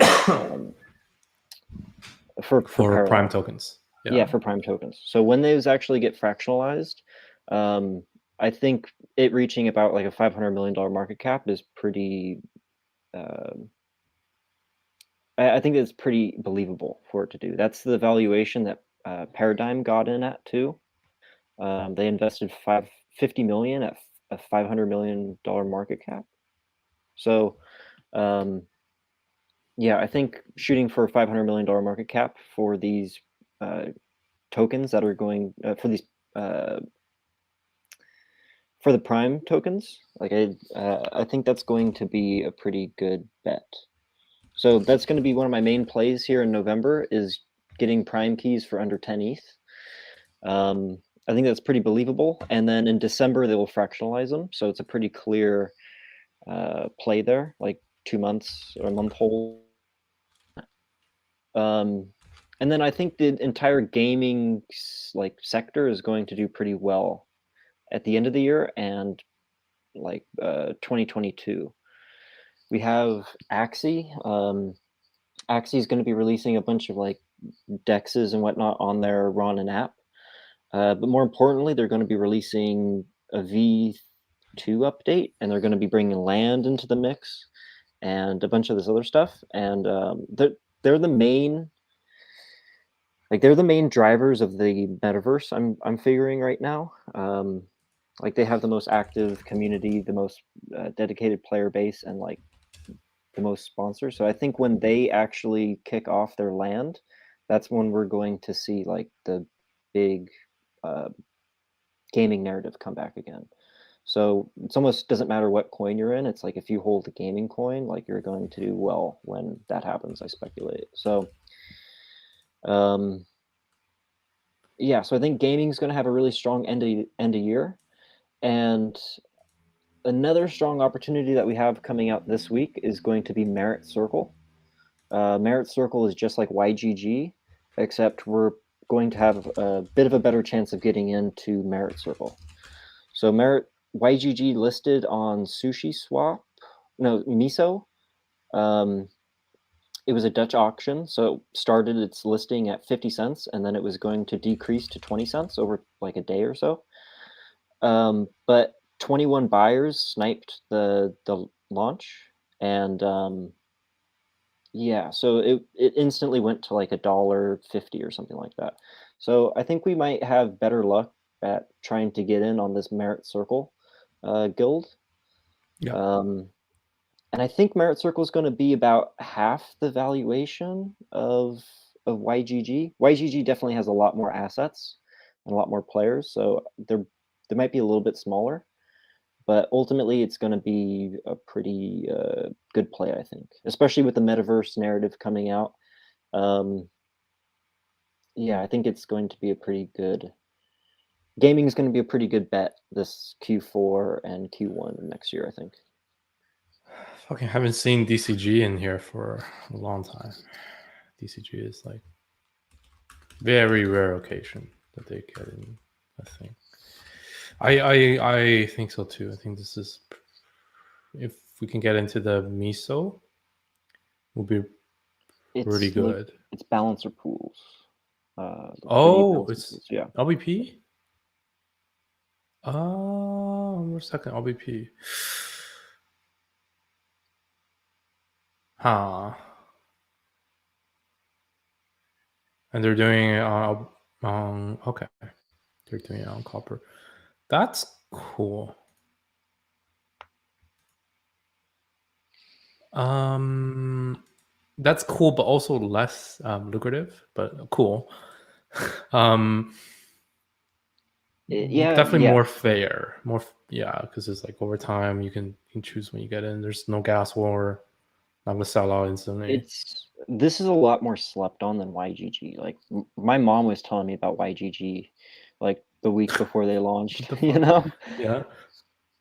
prime parallel. tokens. Yeah, for prime tokens. So when those actually get fractionalized, I think it reaching about like a $500 million market cap is pretty. I think it's pretty believable for it to do. That's the valuation that Paradigm got in at too. They invested $50 million at a $500 million market cap. So, yeah, I think shooting for a $500 million market cap for these tokens that are going for these for the prime tokens, like I think that's going to be a pretty good bet. So that's going to be one of my main plays here in November is getting prime keys for under 10 ETH. I think that's pretty believable. And then in December they will fractionalize them, so it's a pretty clear play there, like 2 months or a month hold. And then I think the entire gaming sector is going to do pretty well at the end of the year and 2022. We have Axie. Axie is going to be releasing a bunch of dexes and whatnot on their Ronin app. But more importantly, they're going to be releasing a V2 update, and they're going to be bringing land into the mix and a bunch of this other stuff. And they're the main drivers of the metaverse. I'm figuring right now. They have the most active community, the most dedicated player base, and the most sponsors. So I think when they actually kick off their land, that's when we're going to see the big gaming narrative come back again. So it's almost doesn't matter what coin you're in. It's like if you hold a gaming coin, you're going to do well when that happens, I speculate. So yeah, so I think gaming is going to have a really strong end of year. And another strong opportunity that we have coming out this week is going to be Merit Circle. Merit Circle is just like YGG, except we're going to have a bit of a better chance of getting into Merit Circle. So YGG listed on Miso. It was a Dutch auction, so it started its listing at 50 cents, and then it was going to decrease to 20 cents over a day or so. But 21 buyers sniped the launch, and yeah, so it instantly went to $1.50 or something like that. So I think we might have better luck at trying to get in on this Merit Circle guild. Yeah. And I think Merit Circle is going to be about half the valuation of YGG. YGG definitely has a lot more assets and a lot more players, so they might be a little bit smaller. But ultimately, it's going to be a pretty good play, I think, especially with the metaverse narrative coming out. Yeah, I think it's going to be a pretty good. Gaming is going to be a pretty good bet this Q4 and Q1 next year, I think. Fucking haven't seen DCG in here for a long time. DCG is very rare occasion that they get in, I think. I think so too. I think this is, if we can get into the Miso, will be pretty good. It's balancer pools. It's yeah. LBP? One more second. LBP. Huh. And they're doing it okay. They're doing it on copper. That's cool. That's cool, but also less lucrative, but cool. Definitely more fair. Because it's like over time you can choose when you get in. There's no gas war. Not gonna sell out instantly. This is a lot more slept on than YGG. Like my mom was telling me about YGG like the week before they launched, you know? Yeah.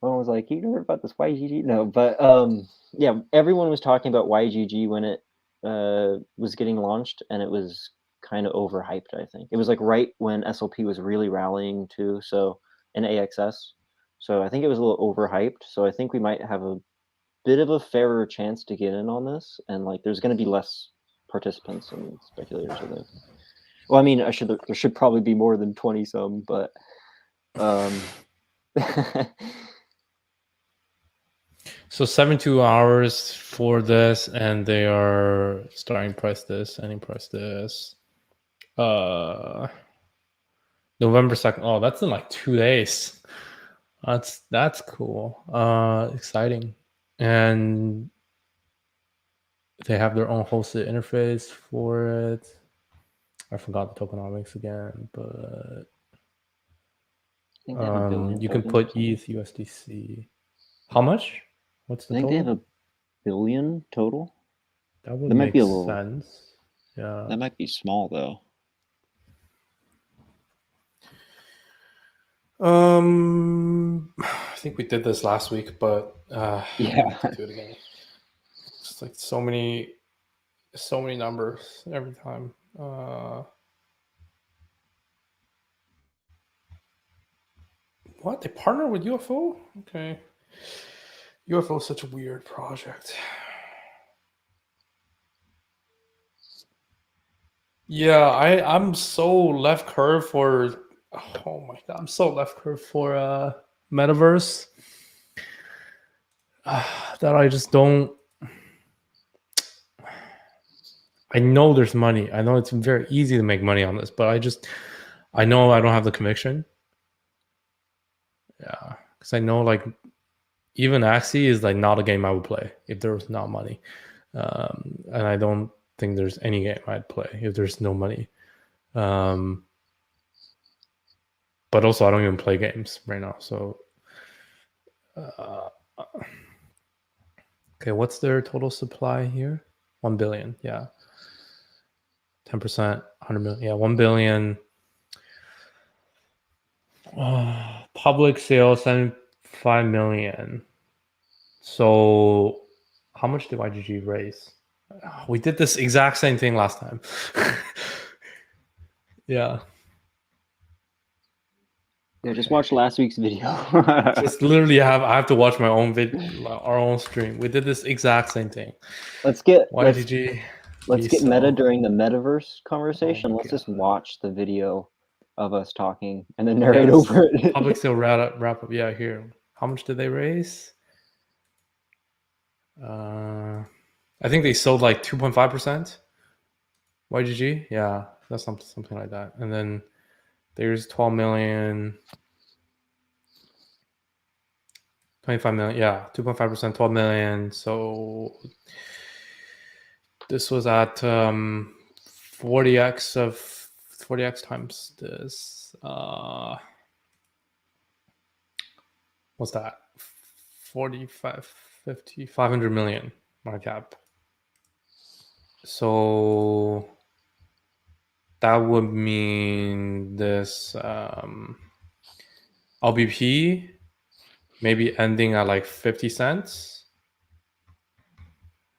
Someone was like, you heard about this YGG? No, but yeah, everyone was talking about YGG when it was getting launched, and it was kind of overhyped, I think. It was like right when SLP was really rallying too, so in AXS. So I think it was a little overhyped. So I think we might have a bit of a fairer chance to get in on this, and like there's going to be less participants and speculators, I think. Well, I mean, there should probably be more than 20 some, but So 72 hours for this, and they are starting price this, ending price this. November 2nd. Oh, that's in like 2 days. That's cool. Exciting. And they have their own hosted interface for it. I forgot the tokenomics again, but you can put ETH, USDC. How much? What's the total? I think they have 1 billion total. That would make sense. Yeah. That might be small though. I think we did this last week, but yeah, do it again. It's like so many numbers every time. What? They partner with UFO? Okay. UFO is such a weird project. Yeah, I'm so left curve for. Oh my god, I'm so left curve for metaverse that I just don't. I know there's money. I know it's very easy to make money on this, but I know I don't have the conviction. Yeah, because I know like even Axie is like not a game I would play if there was not money, and I don't think there's any game I'd play if there's no money. But also I don't even play games right now. So, okay, what's their total supply here? 1 billion. Yeah, 10%, 100 million. Yeah, 1 billion. Public sale 75 million. So how much did YGG raise? We did this exact same thing last time. Yeah. Yeah, just watch last week's video. Just literally I have to watch my own our own stream. We did this exact same thing. Let's get YGG. Let's get meta during the metaverse conversation. Let's just watch the video of us talking and then narrate over it. Public sale wrap up. Yeah, here. How much did they raise? I think they sold like 2.5%. YGG, yeah, that's something like that. And then there's 12 million, 25 million, yeah, 2.5%, 12 million. So this was at 40x times this. What's that? 45, 50, 500 million market cap. So that would mean this LBP maybe ending at like 50 cents.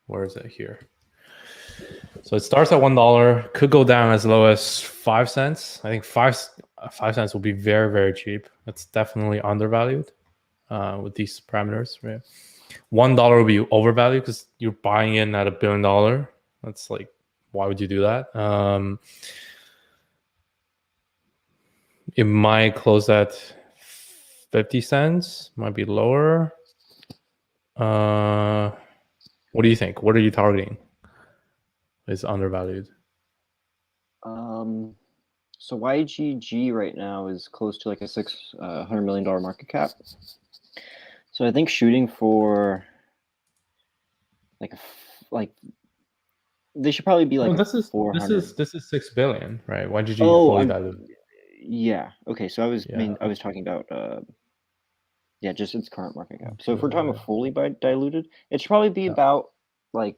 Where is it here? So it starts at $1, could go down as low as 5 cents. I think 5 cents will be very, very cheap. That's definitely undervalued with these parameters. Right? $1 will be overvalued because you're buying in at $1 billion. That's like, why would you do that? It might close at 50 cents, might be lower. What do you think? What are you targeting? Is undervalued. So YGG right now is close to like a $600 million market cap. So I think shooting for like they should probably be like No, this is 400. this is 6 billion, right? YGG Oh, fully diluted. yeah. Okay, so I was Yeah. I was talking about just its current market cap. So if we're talking about fully diluted, it should probably be about like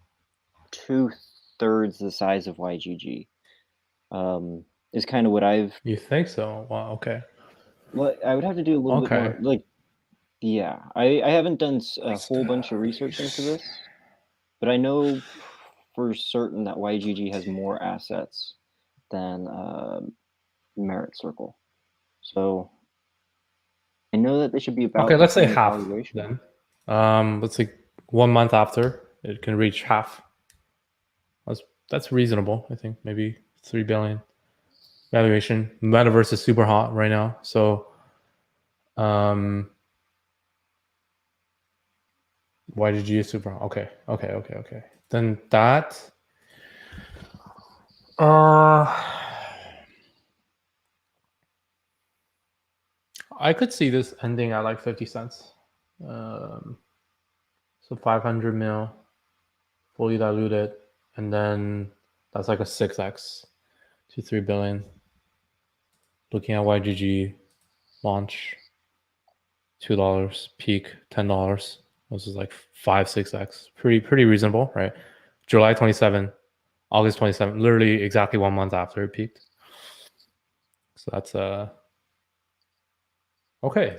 2/3 the size of YGG. Is kind of what I've. You think so? Wow. Okay. Well, I would have to do a little bit more. Like, yeah, I haven't done a whole bunch of research into this, but I know for certain that YGG has more assets than Merit Circle. So I know that they should be about Okay, let's say the half valuation. then. Let's say 1 month after it can reach half. That's reasonable. I think maybe 3 billion valuation. Metaverse is super hot right now, so YGG is super hot. Okay. Then that. I could see this ending at like 50 cents. So 500 mil, fully diluted, and then that's like a 6x to 3 billion. Looking at YGG launch, $2, peak $10. This is like 5-6x. Pretty reasonable, right? July 27, August 27, literally exactly 1 month after it peaked. So that's okay.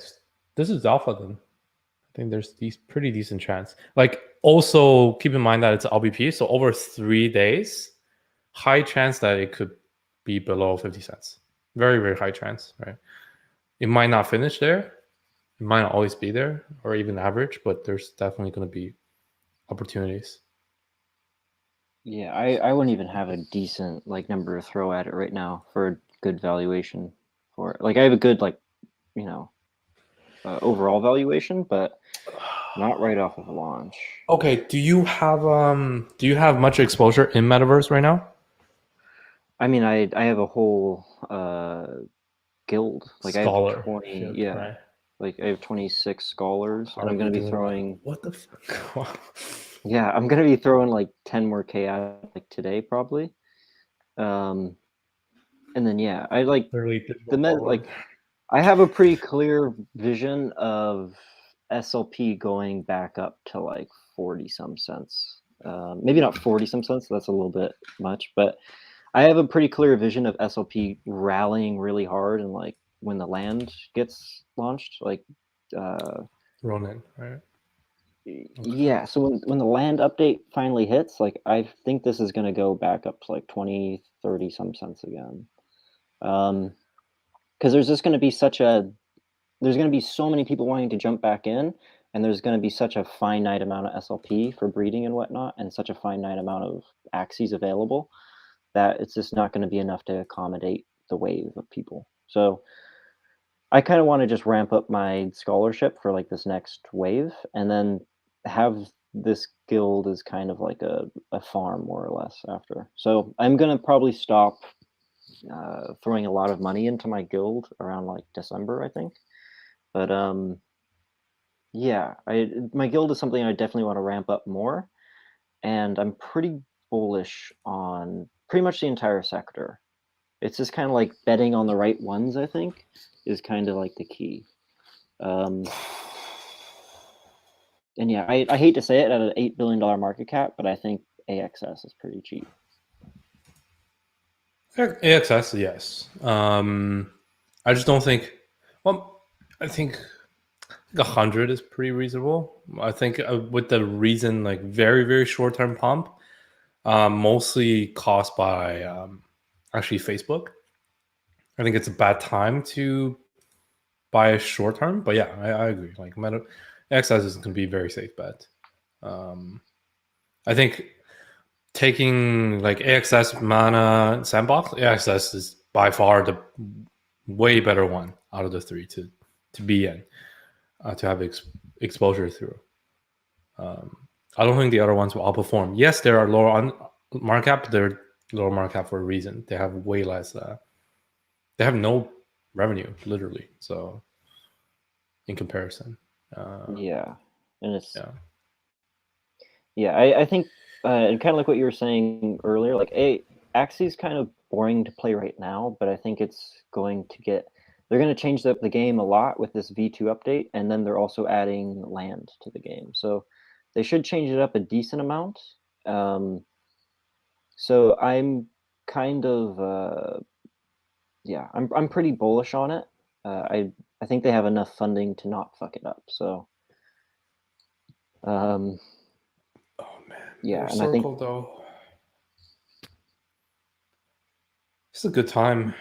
This is alpha then. I think there's these pretty decent chance. Like also keep in mind that it's LBP, so over 3 days, high chance that it could be below 50 cents. Very high chance, right? It might not finish there. It might not always be there or even average, but there's definitely going to be opportunities. Yeah, I wouldn't even have a decent like number to throw at it right now for a good valuation for it. Like I have a good overall valuation, but not right off of launch. Okay, do you have much exposure in Metaverse right now? I mean, I have a whole guild. Like I have 20, yeah. Right. Like I have 26 scholars, and I'm going to be throwing. What the fuck? Yeah, I'm going to be throwing like 10 more K out like today probably. And then yeah, I like like I have a pretty clear vision of SLP going back up to like 40 some cents. Maybe not 40 some cents, that's a little bit much, but I have a pretty clear vision of SLP rallying really hard and like when the land gets launched, like Ronin, right? Yeah, so when the land update finally hits, like I think this is going to go back up to like 20, 30 some cents again. Because there's just going to be there's going to be so many people wanting to jump back in, and there's going to be such a finite amount of SLP for breeding and whatnot, and such a finite amount of axes available that it's just not going to be enough to accommodate the wave of people. So I kind of want to just ramp up my scholarship for like this next wave, and then have this guild as kind of like a farm more or less after. So I'm going to probably stop throwing a lot of money into my guild around like December, I think. But yeah, my guild is something I definitely want to ramp up more, and I'm pretty bullish on pretty much the entire sector. It's just kind of like betting on the right ones, I think, is kind of like the key. And yeah, I hate to say it at an $8 billion market cap, but I think AXS is pretty cheap. AXS, yes. I just don't think. Well, I think 100 is pretty reasonable. I think with the reason like very short term pump, mostly caused by actually Facebook. I think it's a bad time to buy a short term, but yeah, I agree. Like AXS is going to be a very safe bet. I think taking like AXS, Mana, Sandbox, AXS is by far the way better one out of the three to be in. to have exposure through. I don't think the other ones will outperform. Yes, there are lower on market cap, but they're lower market cap for a reason. They have way less. They have no revenue, literally. So, in comparison, Yeah, and it's yeah. I think and kind of like what you were saying earlier, like Axie's kind of boring to play right now, but I think it's going to get. They're going to change up the game a lot with this V2 update, and then they're also adding land to the game. So they should change it up a decent amount. So I'm kind of I'm pretty bullish on it. I think they have enough funding to not fuck it up. So oh man, yeah, and Circle, I think though, it's a good time.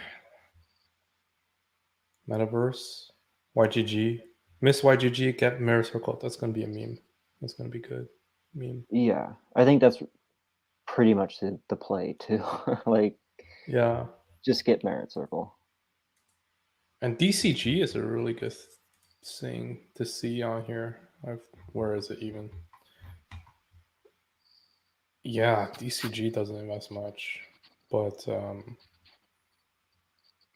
Metaverse, YGG, Miss YGG, get Mirror Circle. That's gonna be a meme. That's gonna be good meme. yeah, I think that's pretty much the play too. Like, Yeah, just get Merit Circle. and DCG is a really good thing to see on here. Where is it even? Yeah, DCG doesn't invest much, but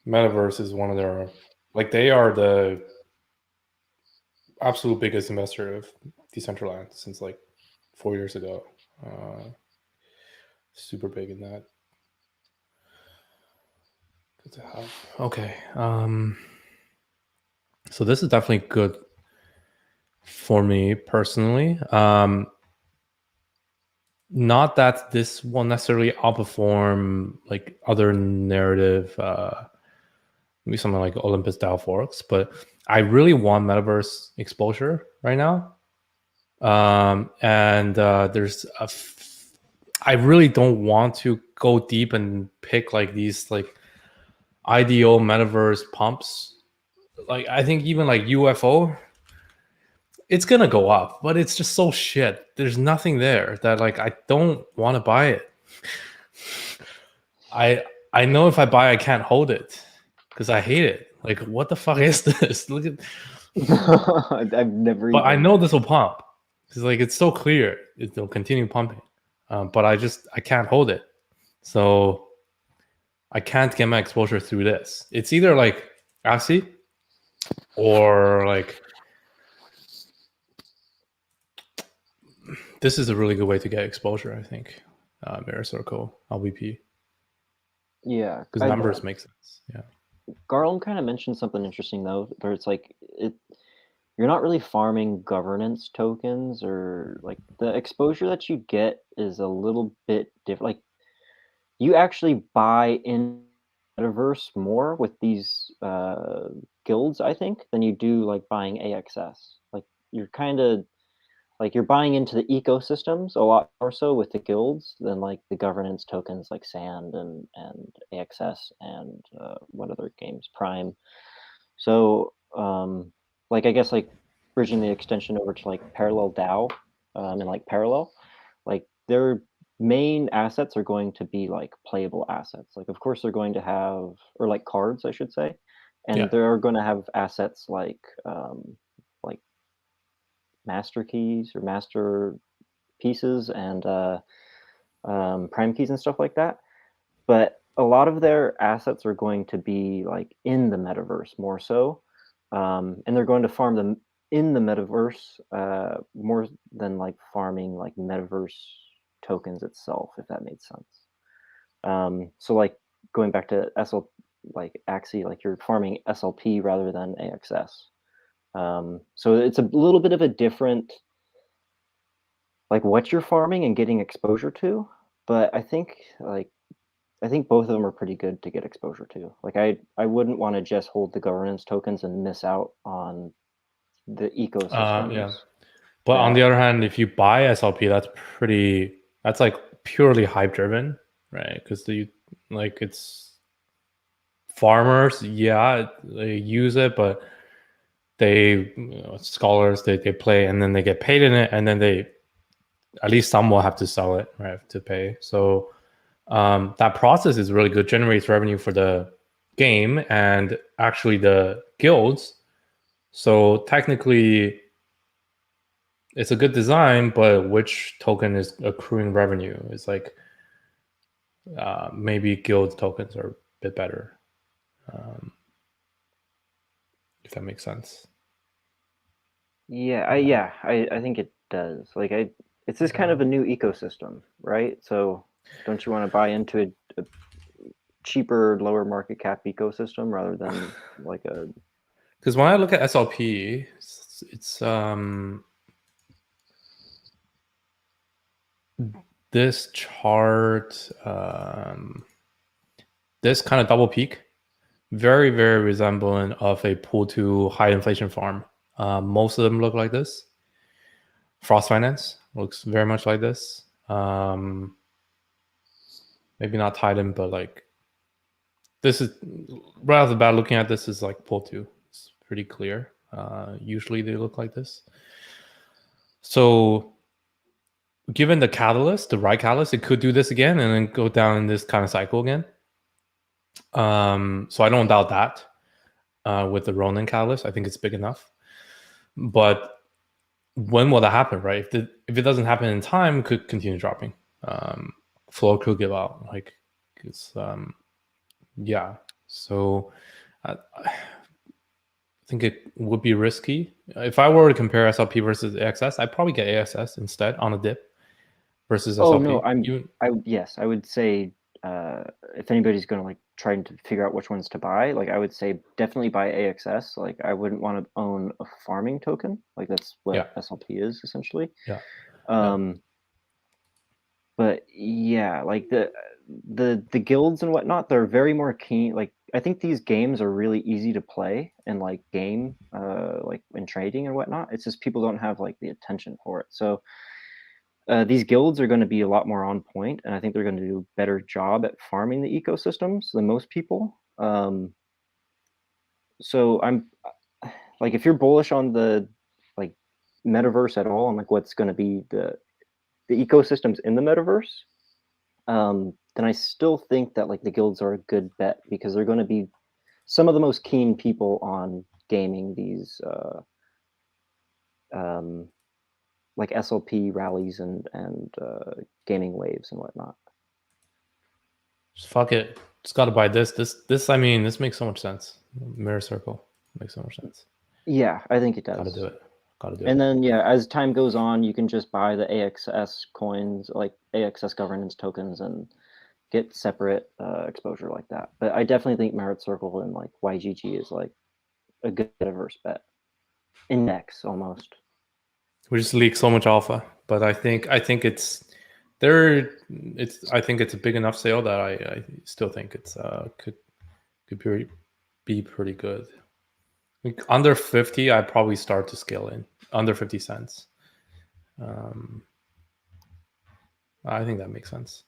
Metaverse is one of their, like, they are the absolute biggest investor of Decentraland since like 4 years ago. Super big in that. Good to have. Okay. So this is definitely good for me personally. Not that this will necessarily outperform like other narrative, maybe something like Olympus DAO Forex, but I really want Metaverse exposure right now. And there's I really don't want to go deep and pick like these like IDO Metaverse pumps. Like I think even like UFO, it's gonna go up, but it's just so shit. There's nothing there that like I don't want to buy it. I know if I buy, I can't hold it because I hate it. Like what the fuck is this? Look at. I've never. But I know this will pump. It's like it's so clear it'll continue pumping. But I can't hold it, so I can't get my exposure through this. It's either like Axie or like. This is a really good way to get exposure, I think. Mirror Circle, LVP. Yeah, because numbers make sense. Yeah. Garland kind of mentioned something interesting though, where it's like you're not really farming governance tokens, or like the exposure that you get is a little bit different. Like you actually buy in metaverse more with these guilds, I think, than you do like buying AXS. Like you're kind of like you're buying into the ecosystems a lot more so with the guilds than like the governance tokens like Sand and AXS and what other games, Prime. So like I guess like bridging the extension over to like Parallel DAO and like Parallel, like their main assets are going to be like playable assets. Like of course they're going to have, or like cards I should say, and they're going to have assets like master keys or master pieces and prime keys and stuff like that. But a lot of their assets are going to be like in the metaverse more so, and they're going to farm them in the metaverse more than like farming like metaverse tokens itself, if that made sense. So like going back to SL like Axie, like you're farming SLP rather than AXS. So it's a little bit of a different, like what you're farming and getting exposure to, but I think both of them are pretty good to get exposure to. Like I wouldn't want to just hold the governance tokens and miss out on the ecosystem. Yeah, but on the other hand, if you buy SLP, that's like purely hype driven, right? Because it's farmers, yeah, they use it, but they scholars they play and then they get paid in it, and then they at least some will have to sell it, right, to pay. So that process is really good, generates revenue for the game, and actually the guilds So technically, it's a good design, but which token is accruing revenue? It's like maybe guild tokens are a bit better, if that makes sense. Yeah, I think it does. Like it's just kind of a new ecosystem, right? So don't you want to buy into a cheaper, lower market cap ecosystem rather than like a Because when I look at SLP, it's this chart, this kind of double peak, very, very resembling of a pool to high inflation farm. Most of them look like this. Frost Finance looks very much like this. Maybe not Titan, but like this is right off the bat. Looking at this is like pool two. It's pretty clear. Usually they look like this. So given the catalyst, the right catalyst, it could do this again and then go down in this kind of cycle again. So I don't doubt that with the Ronin catalyst. I think it's big enough. But when will that happen, right? If it doesn't happen in time, it could continue dropping. Floor could give out. Like it's yeah. So I think it would be risky. If I were to compare SLP versus AXS, I'd probably get AXS instead on a dip versus SLP. Oh no, yes, I would say if anybody's going to like trying to figure out which ones to buy, like I would say definitely buy AXS. Like I wouldn't want to own a farming token. Like that's what SLP is essentially. Yeah. But yeah, like the guilds and whatnot, they're very more keen. Like I think these games are really easy to play and like game, like in trading and whatnot. It's just people don't have like the attention for it. So these guilds are going to be a lot more on point, and I think they're going to do a better job at farming the ecosystems than most people. So I'm like, if you're bullish on the like metaverse at all, and like what's going to be the ecosystems in the metaverse, then I still think that like the guilds are a good bet because they're going to be some of the most keen people on gaming these like SLP rallies and gaming waves and whatnot. Just fuck it. Just got to buy this. I mean, this makes so much sense. Mirror Circle makes so much sense. Yeah, I think it does. Got to do it. And then yeah, as time goes on, you can just buy the AXS coins, like AXS governance tokens, and get separate exposure like that. But I definitely think Merit Circle and like YGG is like a good metaverse bet. Index almost. We just leak so much alpha, but I think it's there. I think it's a big enough sale that I still think it's could be pretty good. Like under 50, I'd probably start to scale in. Under 50 cents. I think that makes sense.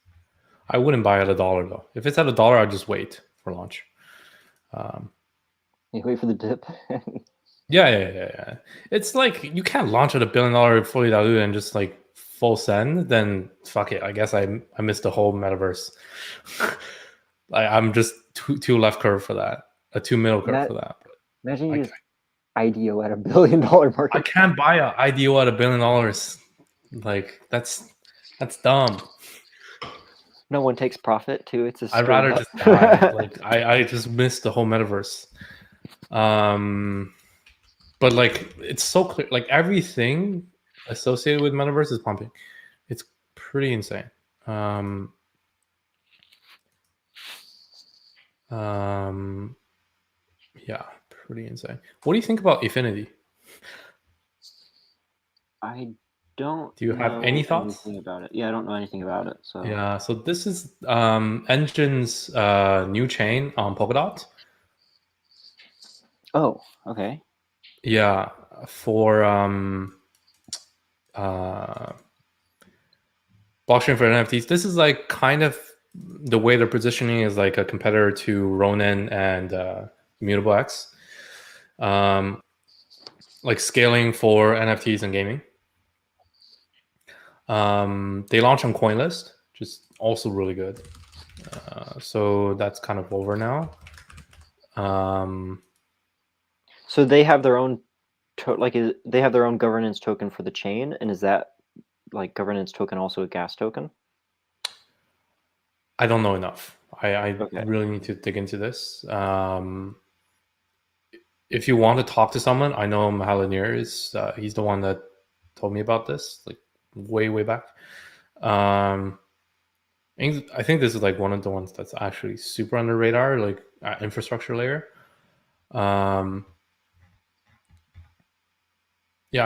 I wouldn't buy at $1 though. If it's at $1, I'd just wait for launch. You wait for the dip. Yeah. It's like you can't launch at $1 billion fully diluted and just like full send. Then fuck it. I guess I missed the whole metaverse. I'm just too left curve for that. A too middle curve for that. Imagine you just IDO at $1 billion market. I can't buy an IDO at $1 billion. Like that's dumb. No one takes profit too. It's I'd rather just die. Like I just missed the whole metaverse. But like it's so clear. Like everything associated with metaverse is pumping. It's pretty insane. Yeah, pretty insane. What do you think about Affinity? I don't. Do you have any thoughts about it? Yeah, I don't know anything about it. So yeah, so this is Engine's new chain on Polkadot. Oh, okay. Yeah, for blockchain for NFTs. This is like kind of the way they're positioning is like a competitor to Ronin and Immutable X. Like scaling for NFTs and gaming. They launched on CoinList, which is also really good. So that's kind of over now. So they have their own they have their own governance token for the chain, and is that like governance token also a gas token? I don't know enough. I Okay. really need to dig into this. If you want to talk to someone, I know Mahalanir is he's the one that told me about this like way back. I think this is like one of the ones that's actually super under radar, like infrastructure layer. Yeah,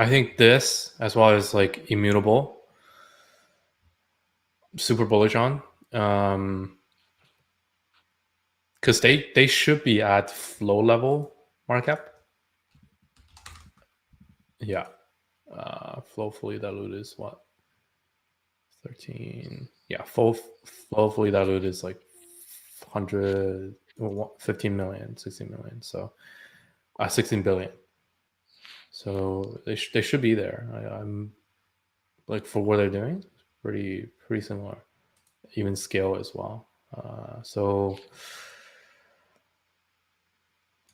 I think this as well as like Immutable, super bullish on. Because they should be at flow level market cap. Yeah. Flow fully diluted is what? 13. Yeah, flow fully diluted is like 15 million, 16 million. So 16 billion. So they should be there. I'm like for what they're doing, pretty similar. Even scale as well. So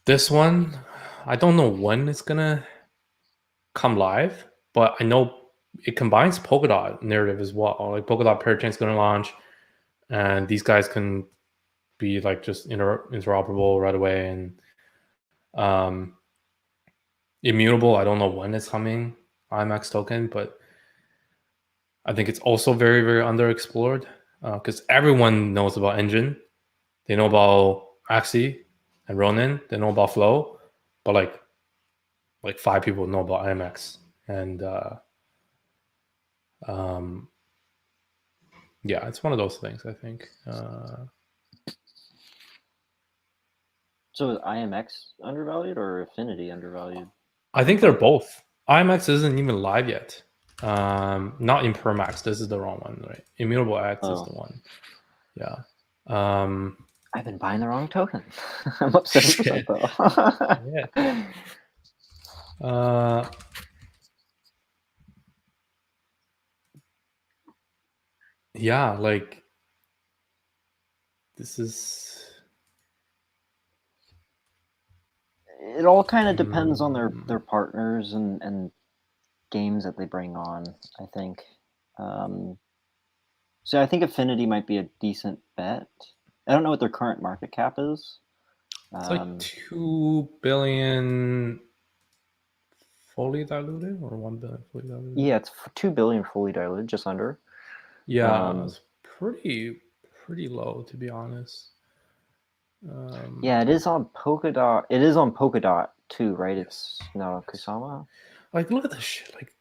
this one, I don't know when it's gonna come live, but I know it combines Polkadot narrative as well. Like Polkadot parachain is gonna launch, and these guys can be like just interoperable right away. And Immutable, I don't know when it's coming, IMAX token, but I think it's also very underexplored because everyone knows about Engine. They know about Axie and Ronin. They know about Flow, but like 5 people know about IMX. And yeah, it's one of those things, I think. So is IMX undervalued or Affinity undervalued? I think they're both. IMX isn't even live yet. Not in Permax. This is the wrong one, right? Immutable X is the one. Yeah. I've been buying the wrong token. I'm up 7% though. Yeah. Yeah, like this is. It all kind of depends on their partners and games that they bring on, I think. So I think Affinity might be a decent bet. I don't know what their current market cap is. It's like 2 billion fully diluted or 1 billion fully diluted. Yeah, it's 2 billion fully diluted, just under. Yeah, it's pretty low to be honest. Yeah, it is on Polkadot. It is on Polkadot too, right? It's not on Kusama. Like, look at this shit. Like,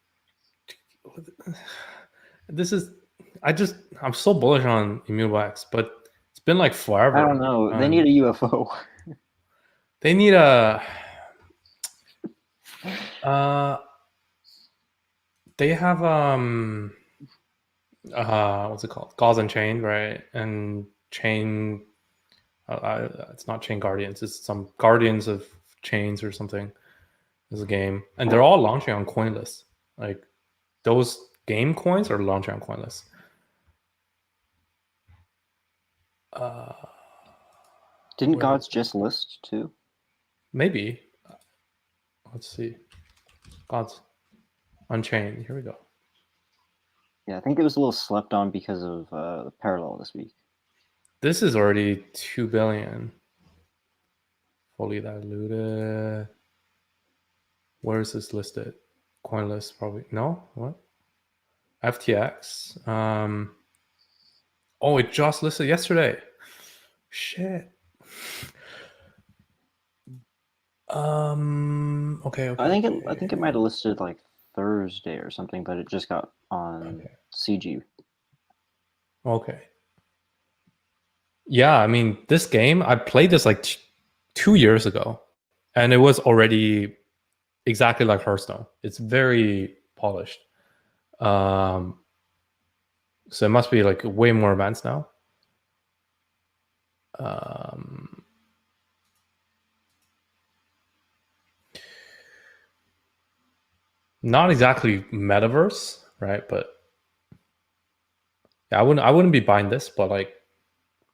this is. I'm so bullish on Immutable X, but it's been like forever. I don't know. They need a UFO. They need a. They have what's it called? Gauze and Chain, right? And Chain. It's not Chain Guardians. It's some Guardians of Chains or something. There's a game, and they're all launching on CoinList. Like those game coins are launching on CoinList. Didn't Gods just list too? Maybe. Let's see. Gods Unchained. Here we go. Yeah, I think it was a little slept on because of the parallel this week. This is already 2 billion. Fully diluted. Where is this listed? CoinList probably. No? What? FTX. Oh, it just listed yesterday. Shit. Okay. I think it might have listed like Thursday or something, but it just got on CG. Okay. Yeah, I mean, this game, I played this like 2 years ago, and it was already exactly like Hearthstone. It's very polished. So it must be like way more advanced now. Not exactly metaverse, right? But yeah, I wouldn't be buying this, but like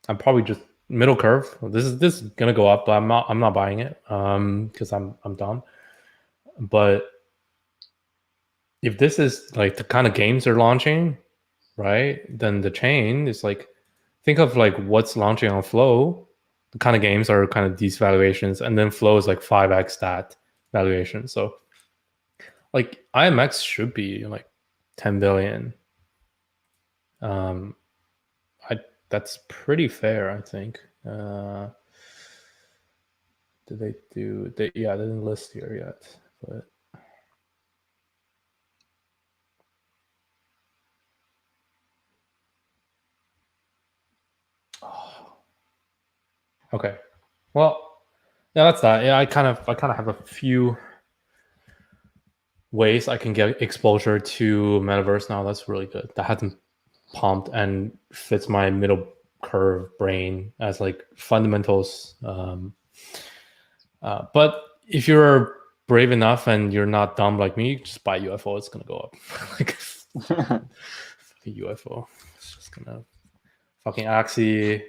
I'm probably just middle curve. This is gonna go up, but I'm not buying it because I'm dumb. But if this is like the kind of games they're launching, right? Then the chain is like, think of like what's launching on Flow. The kind of games are kind of these valuations, and then Flow is like 5x that valuation. So like IMX should be like 10 billion. That's pretty fair, I think. Did they do? They didn't list here yet, but. Okay. Well, yeah, that's that. Yeah, I kind of have a few ways I can get exposure to metaverse now. That's really good. That hasn't pumped and fits my middle curve brain as like fundamentals. But if you're brave enough and you're not dumb like me, just buy UFO. It's gonna go up. Like UFO. It's just gonna fucking Axie,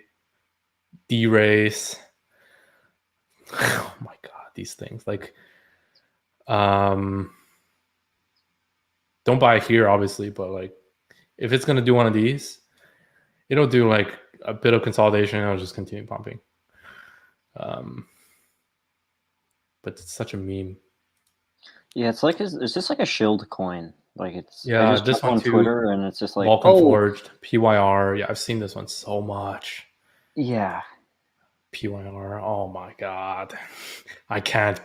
D-Race. Oh my god, these things. Like don't buy it here, obviously, but like if it's gonna do one of these, it'll do like a bit of consolidation and it'll just continue pumping. But it's such a meme. Yeah, it's just like a shield coin. Like I Yeah, just this checked one on too. Twitter and it's just like Vulcan Forged, PYR. Yeah, I've seen this one so much. Yeah. PYR. Oh my god. I can't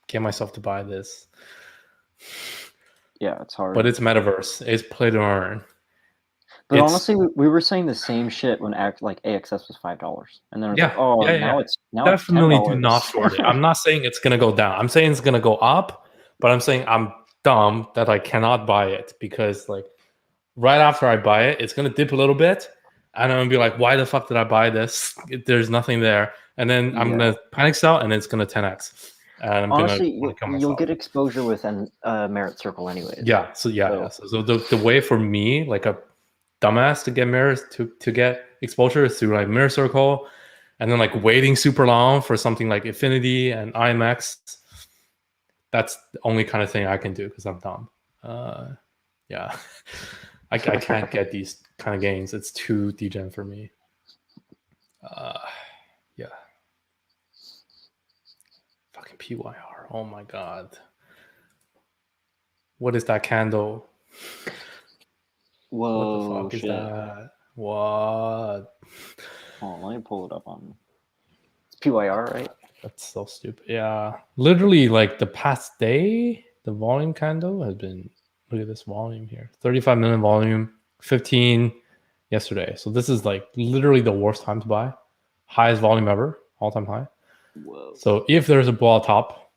get myself to buy this. Yeah, it's hard. But it's metaverse. It's play to earn. But honestly, we were saying the same shit when AXS was $5, and then it's like, oh, now it's definitely $10. do not short it. I'm not saying it's gonna go down. I'm saying it's gonna go up, but I'm saying I'm dumb that I cannot buy it because like right after I buy it, it's gonna dip a little bit, and I'm gonna be like, why the fuck did I buy this? There's nothing there, and then I'm gonna panic sell, and it's gonna 10x. And I'm honestly, gonna you'll get exposure with Merit Circle anyways. Yeah. So the way for me, like a dumbass to get mirrors to get exposure is through like Mirror Circle, and then like waiting super long for something like Affinity and IMX. That's the only kind of thing I can do because I'm dumb. Yeah, I can't get these kind of gains. It's too degen for me. Yeah. Fucking PYR. Oh my god. What is that candle? Whoa, what the fuck is that? What? Oh, let me pull it up on. It's PYR, right? That's so stupid. Yeah, literally, like the past day, the volume candle has been. Look at this volume here: 35 million volume, 15 yesterday. So this is like literally the worst time to buy. Highest volume ever, all-time high. Whoa. So if there's a blowout top,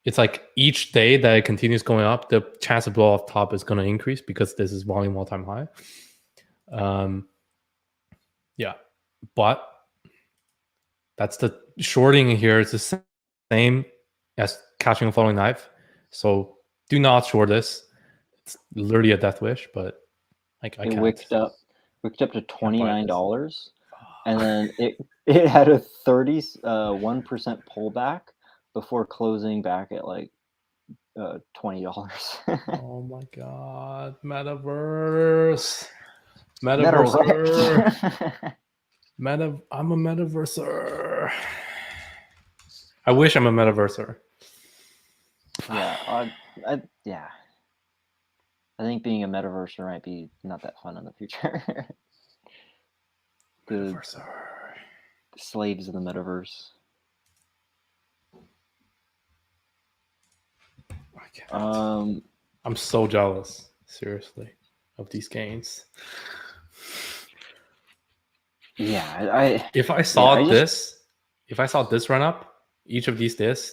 it's like each day that it continues going up, the chance of blowout top is going to increase because this is volume all-time high. Yeah, but that's the shorting here. It's the same as catching a falling knife. So do not short this. It's literally a death wish, but like I can't. Wicked up to $29, and then it had a 31% pullback before closing back at like $20. Oh my god, metaverse. I'm a metaverser. I wish I'm a metaverser. Yeah, I think being a metaverser might be not that fun in the future. The slaves of the metaverse. I'm so jealous, seriously, of these gains. Yeah, if I saw this run up, each of these dips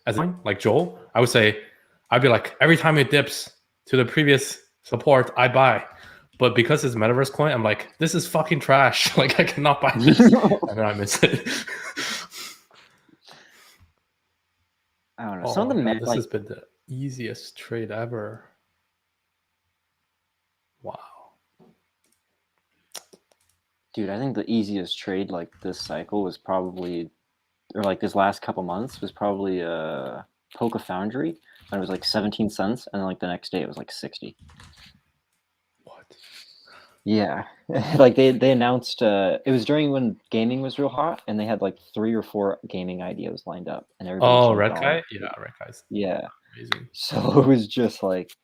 as like Joel, I would say, I'd be like, every time it dips to the previous support, I buy. But because it's metaverse coin, I'm like, this is fucking trash. Like I cannot buy this, and then I miss it. I don't know. Some of the this has been the easiest trade ever. Wow. Dude, I think the easiest trade like this cycle was probably, or like this last couple months was probably Polka Foundry, and it was like 17 cents, and then like the next day it was like 60. What? Yeah, like they announced it was during when gaming was real hot, and they had like 3 or 4 gaming ideas lined up, and everybody Oh, jumped Red on Kai? it. Yeah, Red Kai's Yeah, amazing. so it was just like,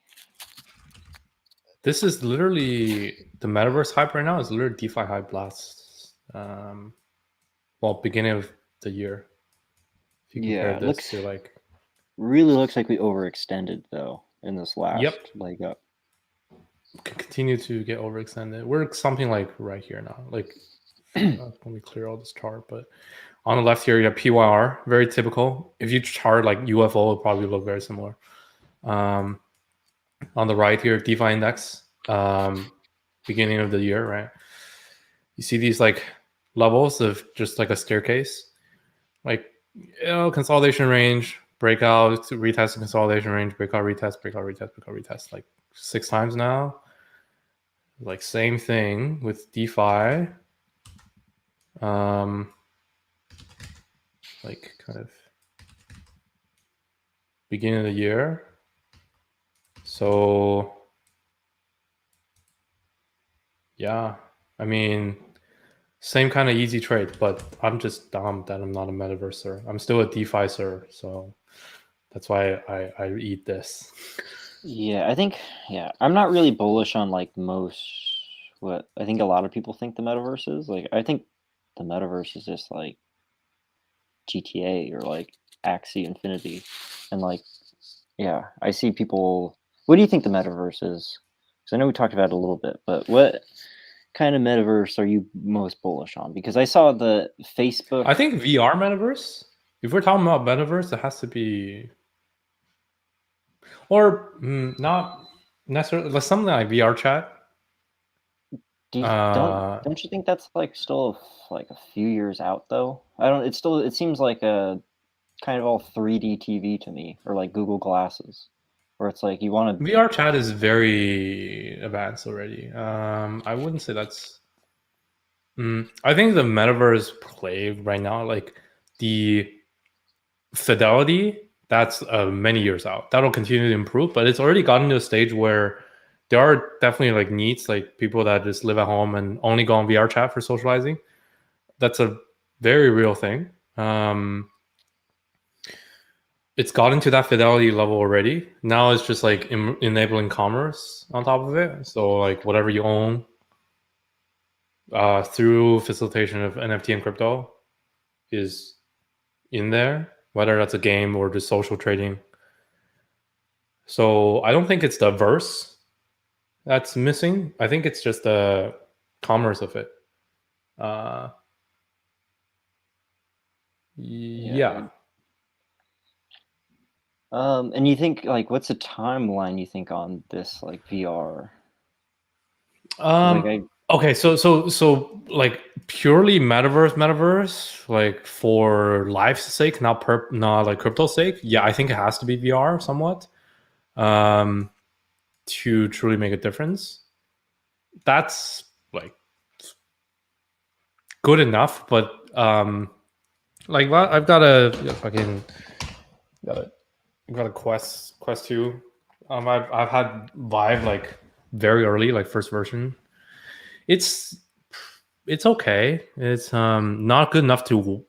This is literally the metaverse hype right now. Is literally DeFi hype last, beginning of the year. If you compare yeah, it this to really looks like we overextended though in this last Yep. leg up. Continue to get overextended. We're something like right here now. Like, let me clear all this chart. But on the left here, you have PYR, very typical. If you chart like UFO, it'll probably look very similar. On the right here, DeFi index, beginning of the year, right? You see these like levels of just like a staircase, like consolidation range, breakout, retest, consolidation range, breakout, retest, breakout, retest, breakout, retest, like 6 times now. Like same thing with DeFi. Like kind of beginning of the year. So yeah, I mean, same kind of easy trade, but I'm just dumb that I'm not a metaverser. I'm still a DeFi sir, so that's why I eat this. Yeah, I'm not really bullish on like what I think a lot of people think the metaverse is. Like, I think the metaverse is just like GTA or like Axie Infinity, and like, yeah, I see people. What do you think the metaverse is? Because I know we talked about it a little bit, but what kind of metaverse are you most bullish on? Because I saw the Facebook. I think VR metaverse. If we're talking about metaverse, it has to be, or not necessarily, like something like VR chat. Don't you think that's like still like a few years out though? I don't. It seems like a kind of all 3D TV to me, or like Google Glasses, where it's like you want to. VR chat is very advanced already. I wouldn't say that's. I think the metaverse play right now, like the fidelity, that's many years out. That'll continue to improve, but it's already gotten to a stage where there are definitely like needs, like people that just live at home and only go on VR chat for socializing. That's a very real thing. It's gotten to that fidelity level already. Now it's just like enabling commerce on top of it. So like whatever you own through facilitation of NFT and crypto is in there, whether that's a game or just social trading. So I don't think it's the verse that's missing. I think it's just the commerce of it. Yeah. And you think like, what's the timeline you think on this like VR? Okay, so like purely metaverse, like for life's sake, not like crypto's sake. Yeah, I think it has to be VR somewhat, to truly make a difference. That's like good enough, but like I've got a fucking got a Quest 2. I've had Vive like very early, like first version. It's okay. It's not good enough to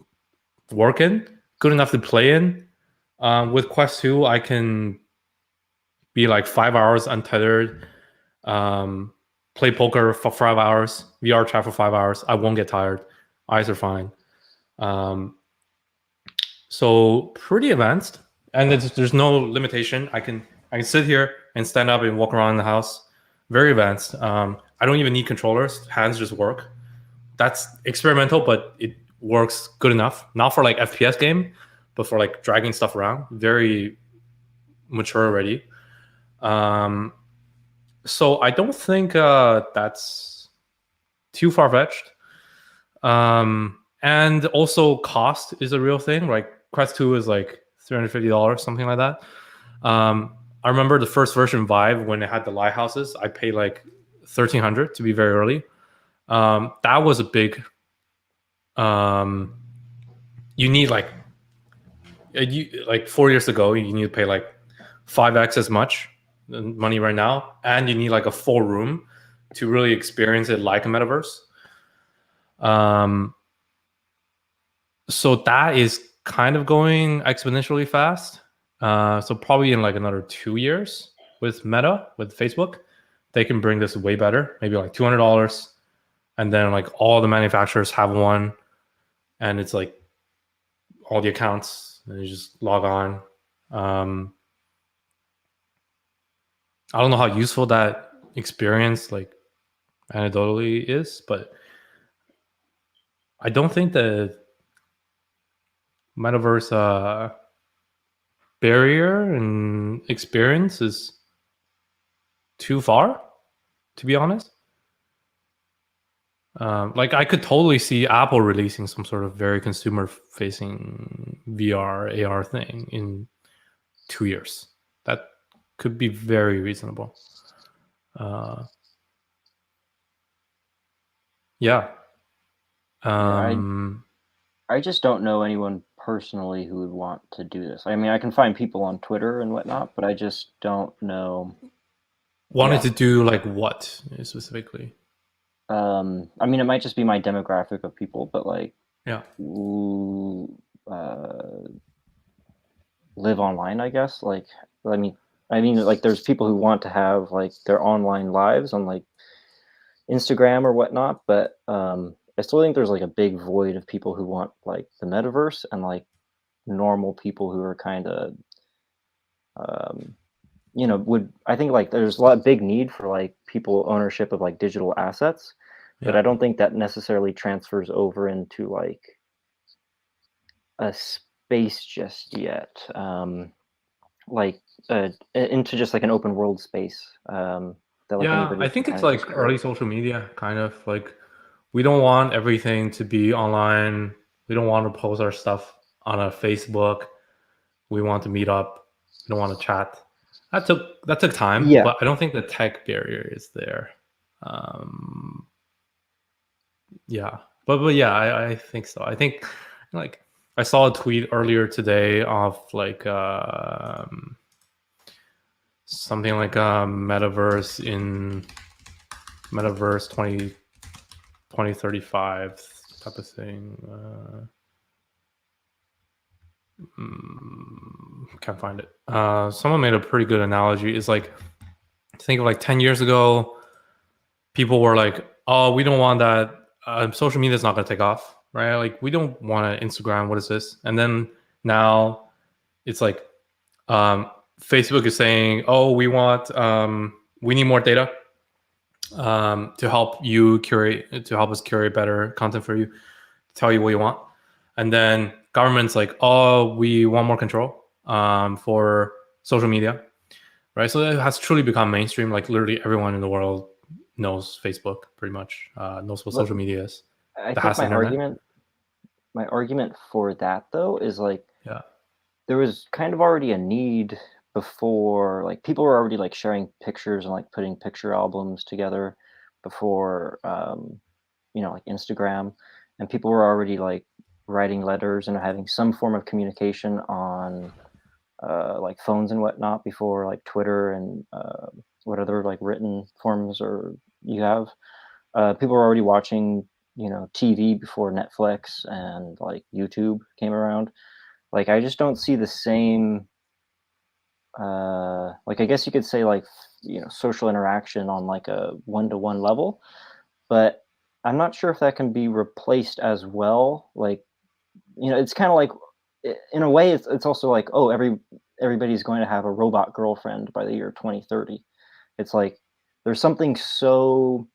work in, good enough to play in. With Quest 2, I can be like 5 hours untethered, play poker for 5 hours, VR chat for 5 hours. I won't get tired. Eyes are fine. So pretty advanced, and there's no limitation. I can sit here and stand up and walk around the house. Very advanced. I don't even need controllers. Hands just work. That's experimental, but it works good enough. Not for like FPS game, but for like dragging stuff around. Very mature already. So I don't think that's too far fetched. And also cost is a real thing. Like Quest 2 is like $350, something like that. I remember the first version Vive when it had the lighthouses. I paid like $1,300 to be very early. That was a big. You need like like 4 years ago, you need to pay like 5x as much money right now, and you need like a full room to really experience it like a metaverse. So that is kind of going exponentially fast. So probably in like another 2 years with Meta, with Facebook, they can bring this way better, maybe like $200, and then like all the manufacturers have one, and it's like all the accounts, and you just log on. I don't know how useful that experience like anecdotally is, but I don't think the metaverse barrier and experience is too far, to be honest. Like I could totally see Apple releasing some sort of very consumer-facing VR AR thing in 2 years. That could be very reasonable. Yeah. I just don't know anyone personally who would want to do this. I mean, I can find people on Twitter and whatnot, but I just don't know. Wanted to do like what specifically? I mean, it might just be my demographic of people, but like, yeah, live online, I guess. Like, I mean, like, there's people who want to have like their online lives on like Instagram or whatnot, but I still think there's like a big void of people who want like the metaverse and like normal people who are kind of, I think like there's a lot of big need for like people ownership of like digital assets, but I don't think that necessarily transfers over into like a space just yet. Into just like an open world space. That, like, I think it's like early social media, kind of like we don't want everything to be online. We don't want to post our stuff on a Facebook. We want to meet up. We don't want to chat. That took time, but I don't think the tech barrier is there. But yeah, I think so. I think like I saw a tweet earlier today of like something like metaverse 2035 type of thing. Can't find it. Someone made a pretty good analogy. It's like, think of like 10 years ago, people were like, oh, we don't want that. Social media is not going to take off, right? Like, we don't want to Instagram. What is this? And then now it's like Facebook is saying, oh, we need more data to help you curate, to help us curate better content for you, tell you what you want. And then government's like, oh, we want more control for social media, right? So it has truly become mainstream. Like literally everyone in the world knows Facebook, pretty much knows what social media is. I think my argument for that though is like, there was kind of already a need before, like people were already like sharing pictures and like putting picture albums together before, like Instagram, and people were already like writing letters and having some form of communication on like phones and whatnot before like Twitter and what other like written forms or you have. People were already watching, TV before Netflix and like YouTube came around. Like, I just don't see the same, like, I guess you could say like, social interaction on like a one-to-one level, but I'm not sure if that can be replaced as well. Like, it's kind of like, in a way, it's also like, oh, everybody's going to have a robot girlfriend by the year 2030. It's like, there's something so,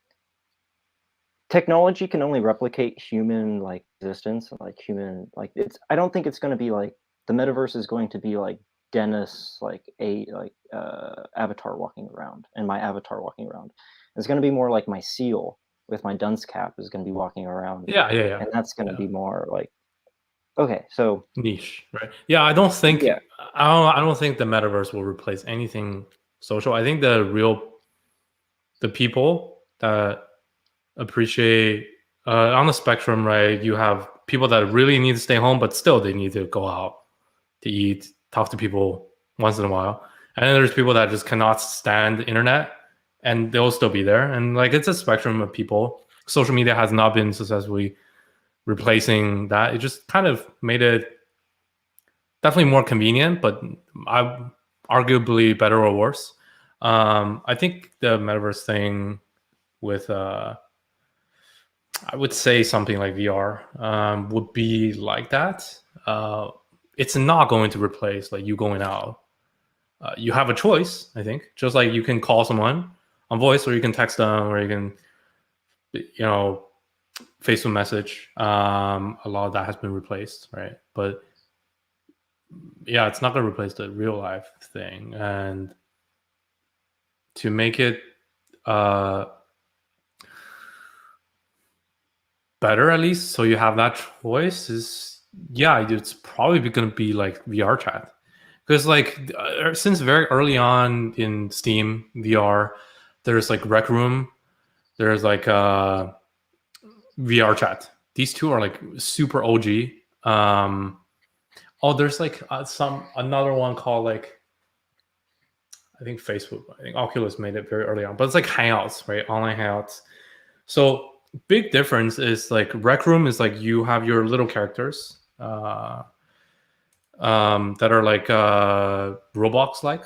technology can only replicate human like existence, like human, like I don't think it's going to be like the metaverse is going to be like Dennis, like avatar walking around, and my avatar walking around. It's going to be more like my seal with my dunce cap is going to be walking around. Yeah. And that's going to be more like, okay, so niche, right? Yeah, I don't think I don't think the metaverse will replace anything social. I think the people that appreciate on the spectrum, right? You have people that really need to stay home, but still they need to go out to eat, talk to people once in a while. And then there's people that just cannot stand the internet, and they'll still be there. And like it's a spectrum of people. Social media has not been successfully replacing that. It just kind of made it definitely more convenient, but arguably better or worse. I think the metaverse thing with I would say something like VR would be like that. It's not going to replace like you going out. You have a choice, I think. Just like you can call someone on voice, or you can text them, or you can, Facebook message. A lot of that has been replaced, right? But yeah, it's not going to replace the real life thing. And to make it better, at least, so you have that choice, it's probably going to be like VR chat. Because like since very early on in Steam VR, there's like Rec Room, there's like VR chat. These two are like super OG. There's like another one called like, I think Facebook. I think Oculus made it very early on, but it's like Hangouts, right? Online Hangouts. So big difference is like Rec Room is like you have your little characters. That are like Roblox like,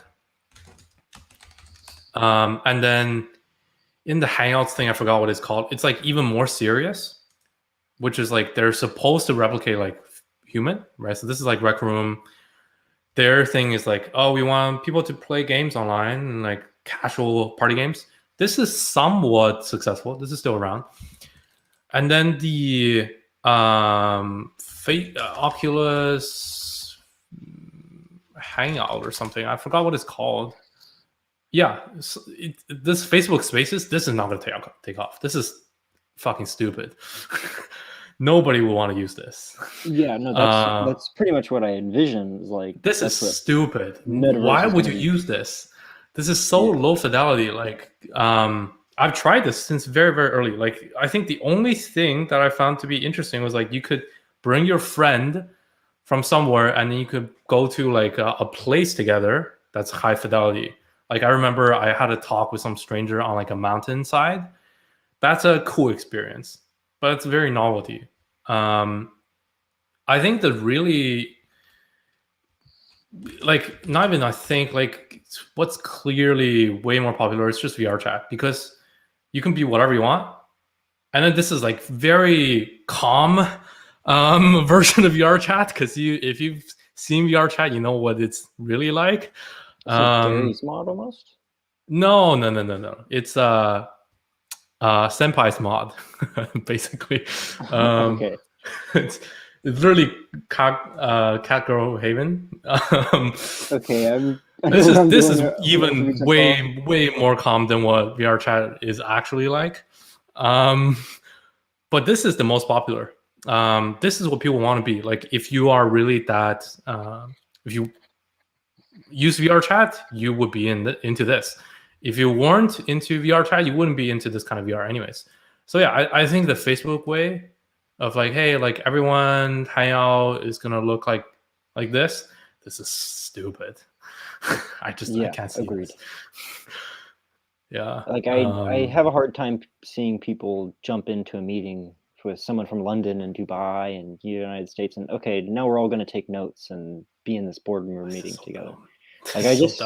and then in the Hangouts thing, I forgot what it's called. It's like even more serious, which is like they're supposed to replicate like human, right? So this is like Rec Room. Their thing is like, oh, we want people to play games online and like casual party games. This is somewhat successful. This is still around. And then the Oculus Hangout or something. I forgot what it's called. Yeah, this Facebook Spaces, this is not going to take off. This is fucking stupid. Nobody will want to use this. Yeah, no, that's pretty much what I envision. Is like this is stupid. Why would you use this? This is so low fidelity. Like, I've tried this since very, very early. Like, I think the only thing that I found to be interesting was like you could bring your friend from somewhere, and then you could go to like a place together that's high fidelity. Like I remember I had a talk with some stranger on like a mountainside. That's a cool experience, but it's very novelty. I think the really like not even I think like what's clearly way more popular is just VR chat, because you can be whatever you want. And then this is like very calm version of VR chat, because if you've seen VR chat, you know what it's really like. Gary's mod almost? No. It's Senpai's mod, basically. Okay. It's literally cat girl haven. Okay, this is even way more calm than what VR chat is actually like. But this is the most popular. This is what people want to be like. If you are really that, if you use VR chat, you would be into this. If you weren't into VR chat, you wouldn't be into this kind of VR anyways. So yeah, I think the Facebook way of like, hey, like everyone hangout is gonna look like this. This is stupid. I can't see agreed. this. Yeah. Like I have a hard time seeing people jump into a meeting with someone from London and Dubai and the United States and okay, now we're all going to take notes and be in this boardroom meeting together. Like I just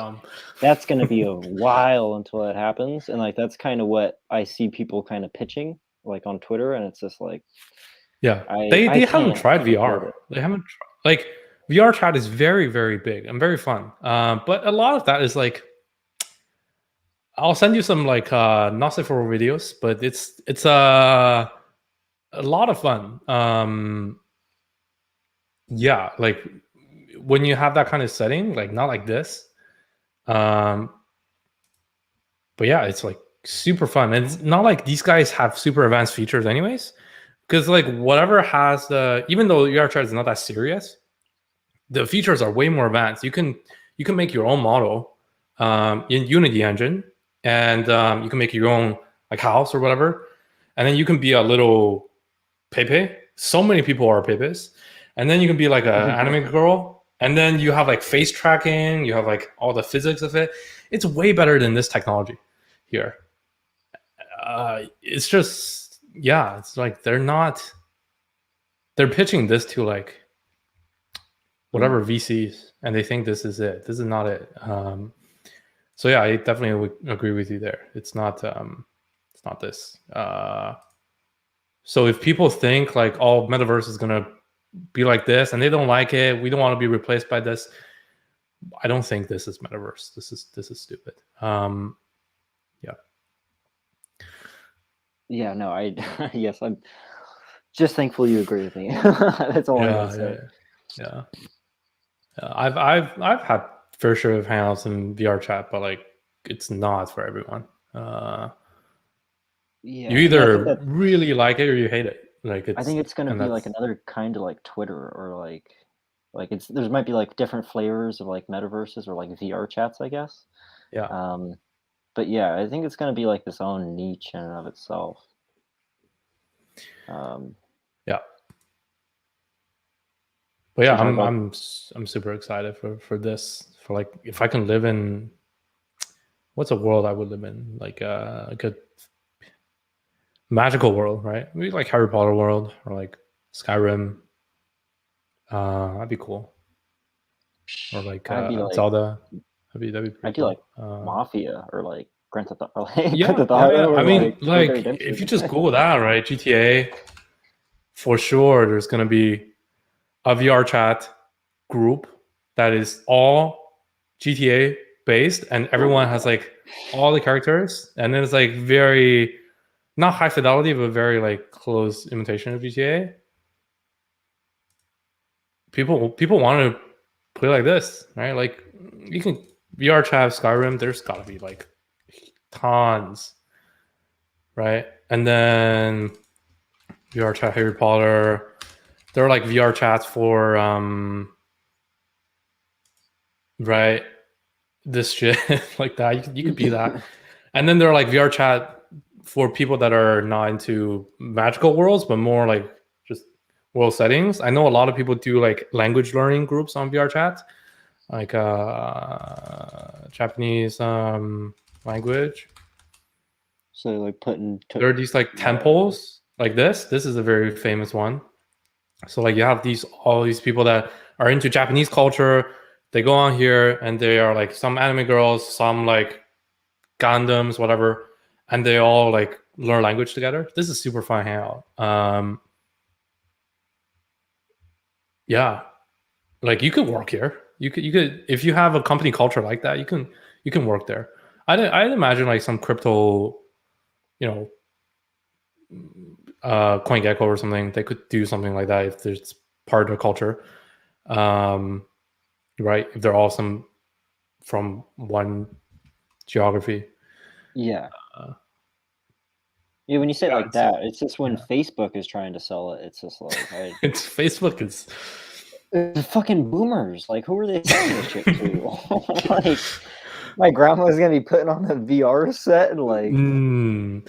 that's going to be a while until that happens, and like that's kind of what I see people kind of pitching like on Twitter, and it's just like they haven't tried VR. They haven't like VR chat is very, very big and very fun. But a lot of that is like, I'll send you some like not safe for work videos, but it's a lot of fun. Yeah, like when you have that kind of setting, like not like this. But yeah, it's like super fun. And it's not like these guys have super advanced features anyways. Because like whatever has even though VR chat is not that serious, the features are way more advanced. You can make your own model in Unity engine, and you can make your own like house or whatever, and then you can be a little Pepe. So many people are Pepes, and then you can be like an anime girl, And then you have like face tracking, you have like all the physics of it. It's way better than this technology here. It's just, yeah, it's like they're pitching this to like whatever VCs, and they think this is it. This is not it. So yeah, I definitely would agree with you there. It's not this. So if people think like, oh, metaverse is gonna be like this, and they don't like it, we don't want to be replaced by this. I don't think this is metaverse. This is stupid. Yeah. Yeah, no, yes, I'm just thankful you agree with me. That's all I want to say. Yeah. I've had fair share of hangouts in VR chat, but like it's not for everyone. Yeah, You either really like it or you hate it. Like I think it's gonna be like another kind of like Twitter, or like there might be like different flavors of like metaverses or like VR chats, I guess. Yeah. But yeah, I think it's gonna be like this own niche in and of itself. Yeah. But yeah, I'm super excited for this. For like, if I can live in, what's a world I would live in? Like a good magical world, right? Maybe like Harry Potter world or like Skyrim. That'd be cool. Or like Zelda. That'd be pretty I'd do cool. like Mafia or like Grand Theft Auto. Yeah. I mean, like if you just Google that, right? GTA, for sure, there's gonna be a VR chat group that is all GTA based, and everyone has like all the characters, and then it's like very not high fidelity, but very like close imitation of GTA. People want to play like this, right? Like you can VR chat Skyrim. There's got to be like tons, right? And then VR chat Harry Potter. There are like VR chats for right, this shit like that. You could be that. And then there are like VR chat for people that are not into magical worlds, but more like just world settings. I know a lot of people do like language learning groups on VR chat, like Japanese language. So like there are these like temples like this. This is a very famous one. So like you have all these people that are into Japanese culture. They go on here and they are like some anime girls, some like Gundams, whatever, and they all like learn language together. This is super fun hangout. Yeah, like you could work here. You could if you have a company culture like that, you can work there. I'd imagine like some crypto, CoinGecko or something. They could do something like that if there's part of their culture, right? If they're all from one geography. Yeah. Yeah, when you say it like that, it's just when Facebook is trying to sell it. It's just like it's Facebook is fucking boomers. Like, who are they selling this shit to? Like, my grandma's gonna be putting on a VR set and like in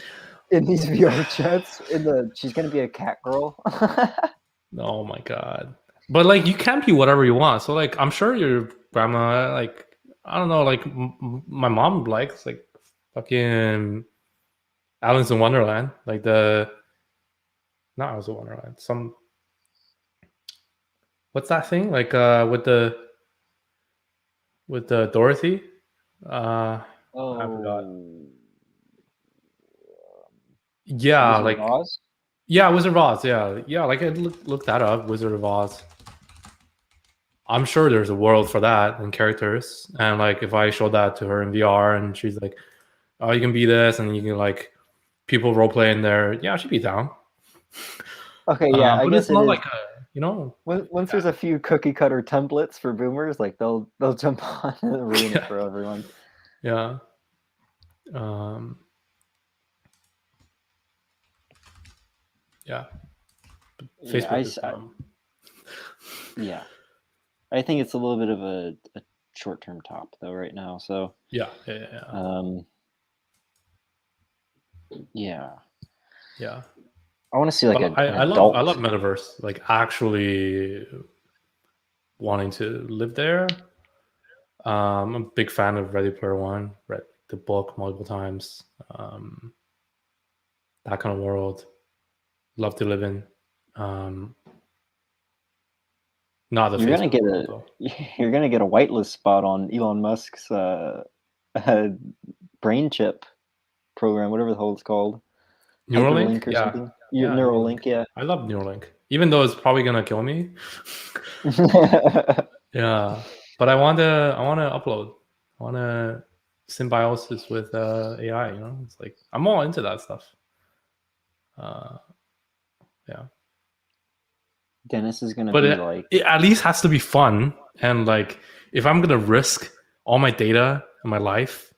these VR chats. She's gonna be a cat girl. Oh my god! But like, you can't be whatever you want. So like, I'm sure your grandma, like, I don't know, like my mom likes like fucking Alice in Wonderland, like not Alice in Wonderland. What's that thing like with the Dorothy? I forgot. Yeah, Wizard like of Oz? Yeah, Wizard of Oz. Yeah. Like I looked that up. Wizard of Oz. I'm sure there's a world for that and characters. And like, if I showed that to her in VR, and she's like, "Oh, you can be this," and you can like people role play in there. Yeah, she'd be down. Okay, yeah, I guess it's not like once there's a few cookie cutter templates for boomers, like they'll jump on and ruin it for everyone. Yeah. Yeah. Facebook yeah. I think it's a little bit of a short-term top though right now. So yeah. Yeah. I want to see like I love metaverse. Like actually wanting to live there. I'm a big fan of Ready Player One. Read the book multiple times. That kind of world. Love to live in. Not the You're gonna Facebook get world, a though. you're gonna get a whitelist spot on Elon Musk's brain chip program, whatever the hell it's called. Neuralink? Hyperlink or Yeah. something. Yeah, Neuralink, yeah. I love Neuralink. Even though it's probably gonna kill me. Yeah. But I wanna upload. I wanna symbiosis with AI, It's like I'm all into that stuff. Yeah. Dennis is gonna But be like, it at least has to be fun. And like if I'm gonna risk all my data and my life,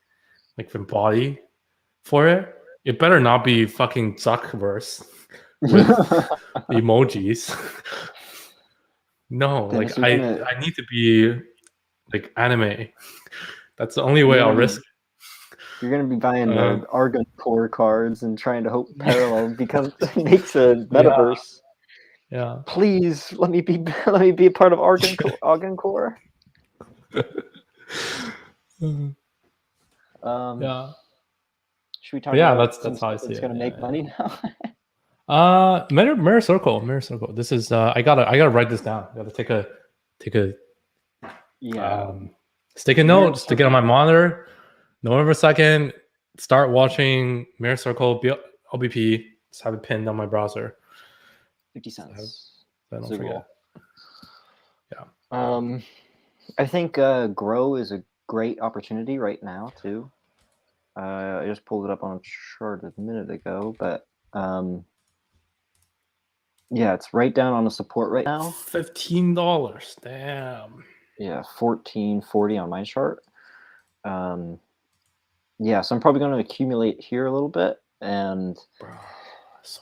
like my body for it, it better not be fucking Zuckerverse with emojis. No, Dennis, like I need to be like anime. That's the only way I'll risk it. You're gonna be buying the Argon Core cards and trying to hope Parallel makes a metaverse. Yeah. Please let me be a part of Argon Core. Yeah. Should we talk Yeah, about that's how I see it's it. gonna make money now? Mirror Circle. This is I gotta write this down. I gotta take a stick a note, stick it on my monitor. November 2nd, start watching Mirror Circle LBP. Just have it pinned on my browser. 50 cents. So I don't forget. Yeah. I think Grow is a great opportunity right now too. I just pulled it up on a chart a minute ago, but yeah, it's right down on the support right now. $15. Damn. Yeah, 14.40 on my chart. Yeah, so I'm probably going to accumulate here a little bit and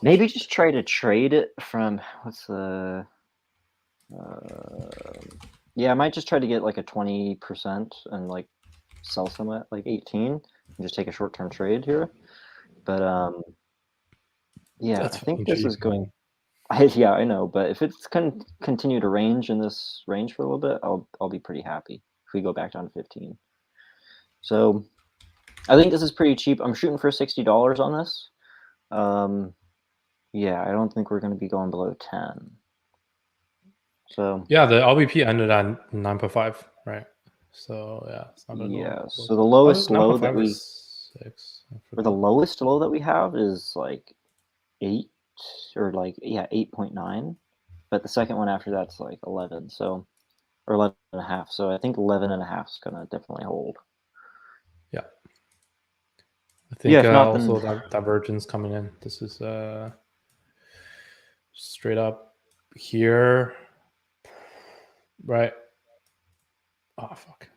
maybe just try to trade it from what's the yeah, I might just try to get like a 20% and like sell some at like 18 and just take a short-term trade here. But yeah, That's I think cheap, this is going. man. Yeah, I know, but if it's continue to range in this range for a little bit, I'll be pretty happy if we go back down to 15. So I think this is pretty cheap. I'm shooting for $60 on this. Yeah, I don't think we're going to be going below 10. So yeah, the LVP ended at 9.5, right? So yeah, it's not gonna go close. So the lowest low that we 6, or the lowest low that we have is like 8 or like 8.9, but the second one after that's like 11, so or 11 and a half. So I think 11 and a half is gonna definitely hold. Yeah, I think if not, also then... that divergence coming in. This is straight up here, right? Oh fuck.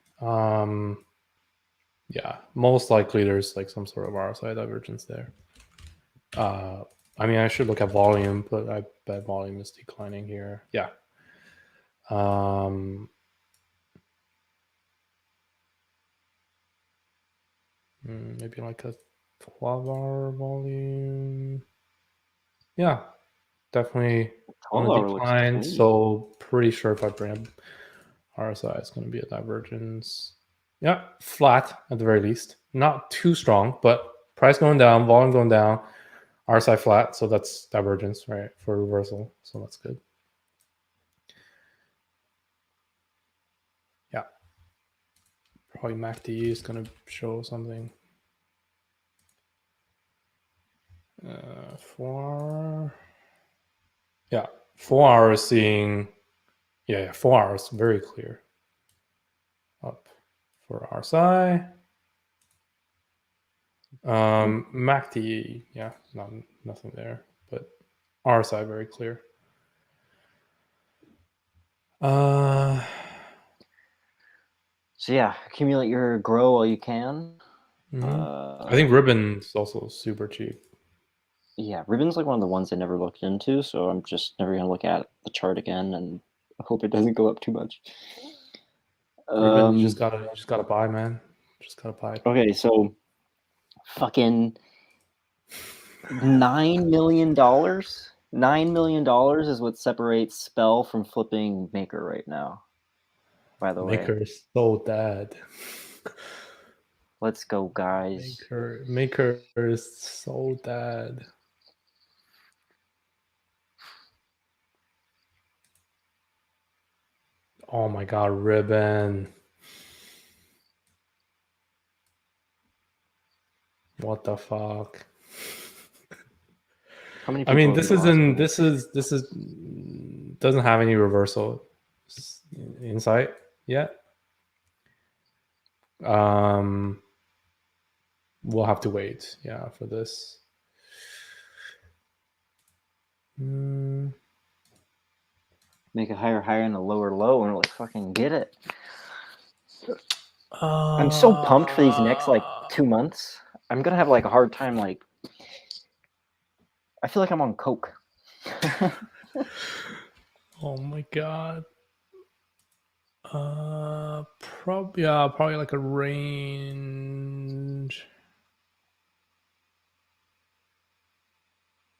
Yeah, most likely there's like some sort of RSI divergence there. I mean, I should look at volume, but I bet volume is declining here. Yeah. Maybe like a 12-hour volume. Yeah, definitely on a decline. So pretty sure if I bring up RSI, it's going to be a divergence. Yeah, flat at the very least. Not too strong, but price going down, volume going down, RSI flat. So that's divergence, right, for reversal. So that's good. Yeah. Probably MACD is going to show something. 4 hour. Yeah, 4 hours seeing. Yeah, 4 hours, very clear. Up for RSI. MACD, yeah, nothing there, but RSI very clear. So yeah, accumulate your Grow while you can. I think Ribbon's also super cheap. Yeah, Ribbon's like one of the ones I never looked into, so I'm just never gonna look at the chart again and hope it doesn't go up too much. Ribbon, you just gotta buy, man. Just gotta buy it. Okay, so fucking $9 million. $9 million is what separates Spell from flipping Maker right now. by the way. Maker is so dead. Let's go, guys. Maker is so dead. Oh my god, Ribbon. What the fuck? How many I mean, people have you lost? this is doesn't have any reversal insight yet. We'll have to wait, yeah, for this. Make a higher high and a lower low, and let's fucking get it. I'm so pumped for these next like 2 months. I'm gonna have like a hard time. Like, I feel like I'm on coke. Oh my god. Probably like a range.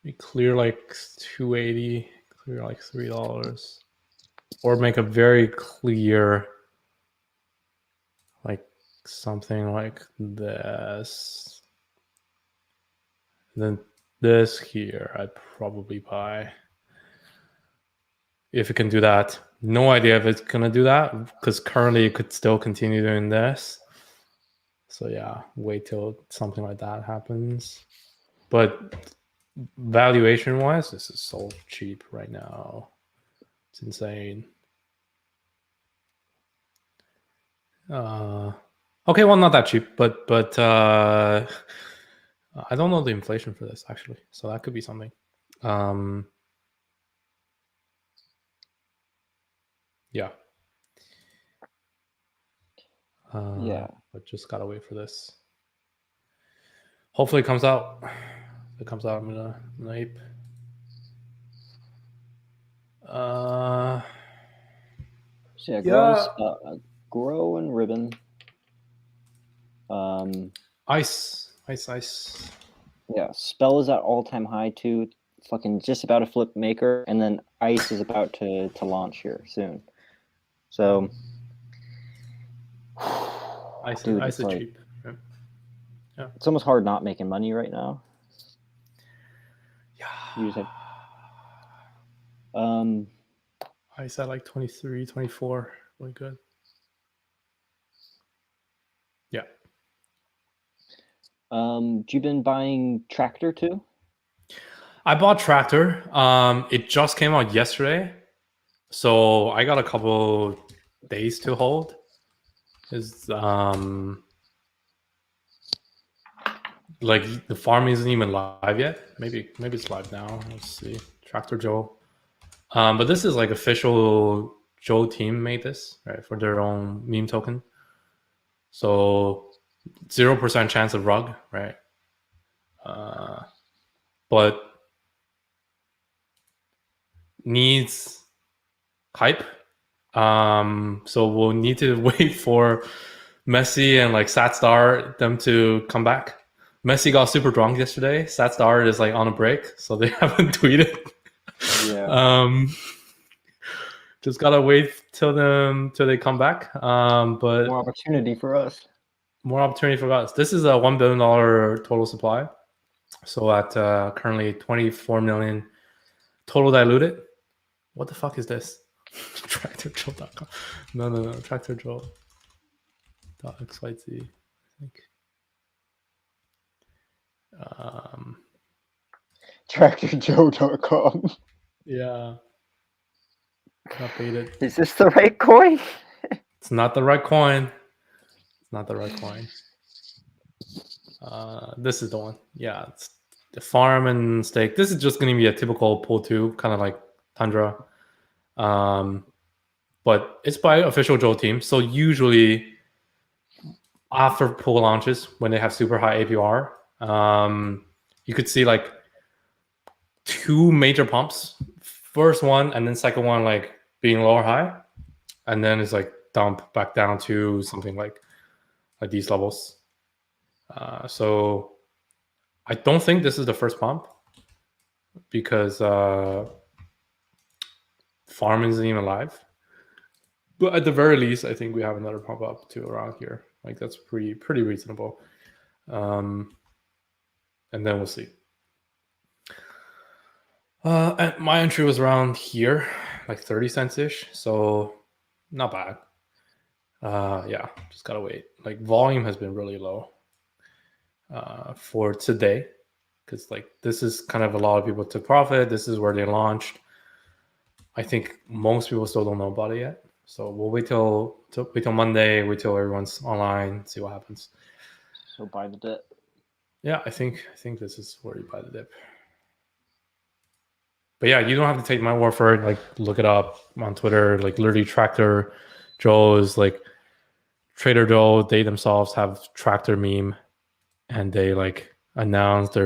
We clear like 280, clear like $3, or make a very clear, like something like this. And then this here, I'd probably buy. If it can do that. No idea if it's gonna do that, because currently it could still continue doing this. So yeah, wait till something like that happens. But valuation wise, this is so cheap right now. It's insane. Okay, well, not that cheap, but I don't know the inflation for this actually, so that could be something. Yeah. Yeah. But just gotta wait for this. Hopefully it comes out. If it comes out, I'm gonna ape. So yeah, Yeah. grow and ribbon. Ice. Yeah, spell is at all-time high too. Fucking just about to flip maker, and then ice is about to launch here soon. So, Ice dude, is like, cheap. Yeah. it's almost hard not making money right now. Yeah. You just have, Ice at like 23, 24. Really good. Yeah. you been buying Tractor too? I bought Tractor. It just came out yesterday, so I got a couple days to hold. Is like the farm isn't even live yet. Maybe it's live now. Let's see. Tractor Joe. But this is like official Joe team made this, right, for their own meme token. So 0% chance of rug, right? But needs hype. So we'll need to wait for Messi and like Satstar them to come back. Messi got super drunk yesterday. Satstar is like on a break, so they haven't tweeted. Yeah. Just gotta wait till they come back. But More opportunity for us. More opportunity for us. This is a $1 billion total supply. So at currently 24 million total diluted. What the fuck is this? TractorJoe.com. No. TractorJoe.xyz. I think. TractorJoe.com. Yeah. Updated. Is this the right coin? It's not the right coin. This is the one. Yeah, it's the farm and stake. This is just going to be a typical pull two, kind of like Tundra. But it's by official Joe team. So usually after pool launches, when they have super high APR, you could see like two major pumps. First one and then second one like being lower high. And then it's like dump back down to something like these levels. So I don't think this is the first pump because farm isn't even live. But at the very least, I think we have another pump up to around here. Like that's pretty reasonable. And then we'll see. And my entry was around here, like 30 cents ish. So not bad. Yeah, just gotta wait. Like volume has been really low for today, because like this is kind of a lot of people took profit. This is where they launched. I think most people still don't know about it yet. So we'll wait till Monday, wait till everyone's online, see what happens. So buy the dip. Yeah, I think this is where you buy the dip. But yeah, you don't have to take my word for it. Like look it up on Twitter. Like literally Tractor Joe is like Trader Joe. They themselves have Tractor meme, and they like announced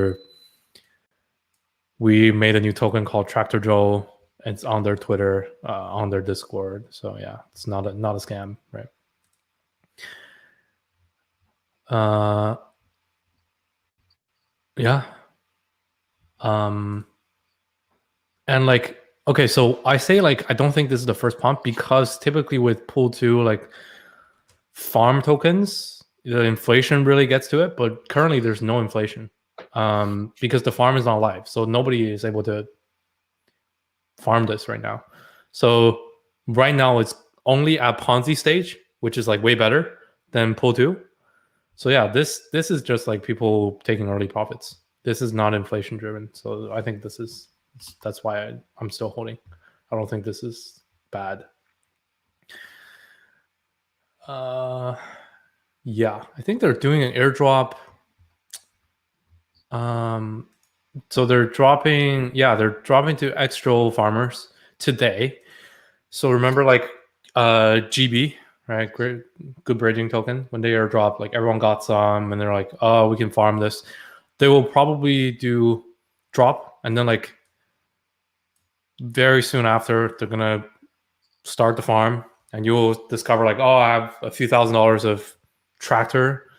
we made a new token called Tractor Joe. It's on their Twitter, on their Discord. So yeah, it's not a scam, right? Yeah. And like, okay, so I say like I don't think this is the first pump, because typically with pool 2, like farm tokens, the inflation really gets to it, but currently there's no inflation because the farm is not live, so nobody is able to farm this right now. So right now it's only at Ponzi stage, which is like way better than pool 2. So yeah, this is just like people taking early profits. This is not inflation driven. So I think that's why I'm still holding. I don't think this is bad. Yeah, I think they're doing an airdrop. So they're dropping to extra farmers today. So remember like GB, right? Great, good bridging token. When they airdrop, like everyone got some, and they're like, oh, we can farm this. They will probably do drop, and then like very soon after, they're gonna start the farm, and you'll discover like, oh, I have a few $1,000s of Tractor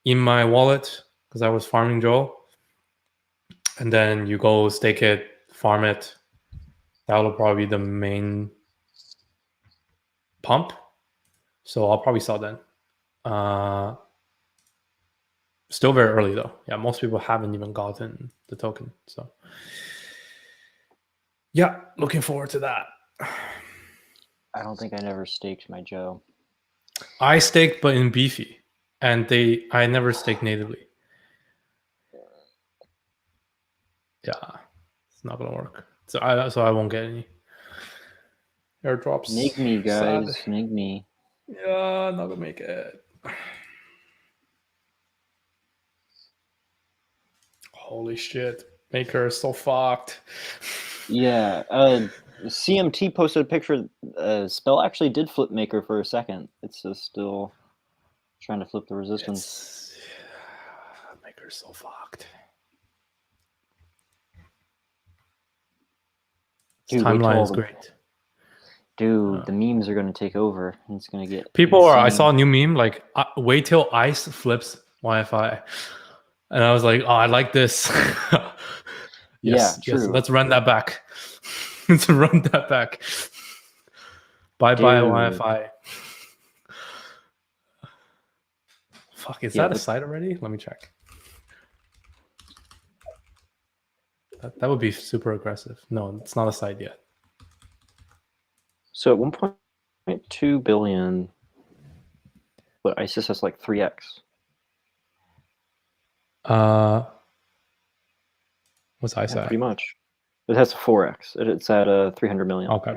in my wallet because I was farming Joe. And then you go stake it, farm it. That will probably be the main pump. So I'll probably sell then. Still very early though. Yeah, most people haven't even gotten the token. So yeah, looking forward to that. I don't think I never staked my Joe. I staked, but in Beefy, and I never staked natively. Yeah, it's not gonna work. So I won't get any airdrops. Snig me, guys. Sad. Snig me. Yeah, not gonna make it. Holy shit, Maker is so fucked. Yeah, CMT posted a picture. Spell actually did flip Maker for a second. It's just still trying to flip the resistance. Maker's so fucked. Dude, timeline is great. Dude, the memes are going to take over. It's going to get people insane. I saw a new meme like wait till ICE flips Wi-Fi, and I was like, oh, I like this. Yes, true. Let's run that back. Let's run that back. Bye Wi-Fi. Fuck, is that a site already? Let me check. That would be super aggressive. No, it's not a site yet. So at 1.2 billion, but ISIS has like 3x. What's ISIS? Pretty much. It has 4x. It's at 300 million. Okay.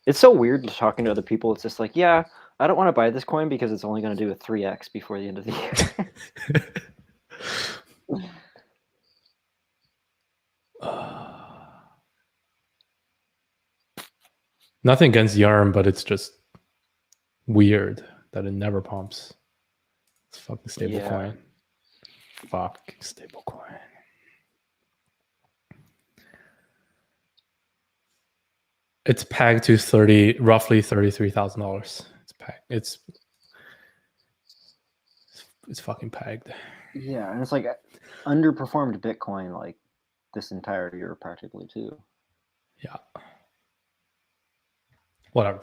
It's so weird talking to other people. It's just like, yeah, I don't want to buy this coin because it's only going to do a 3x before the end of the year. Nothing against Yarn, but it's just weird that it never pumps. It's fucking stable coin. Fucking stable coin. It's pegged to roughly $33,000. It's pegged. It's fucking pegged. Yeah, and it's like underperformed Bitcoin like this entire year practically too. Yeah. Whatever.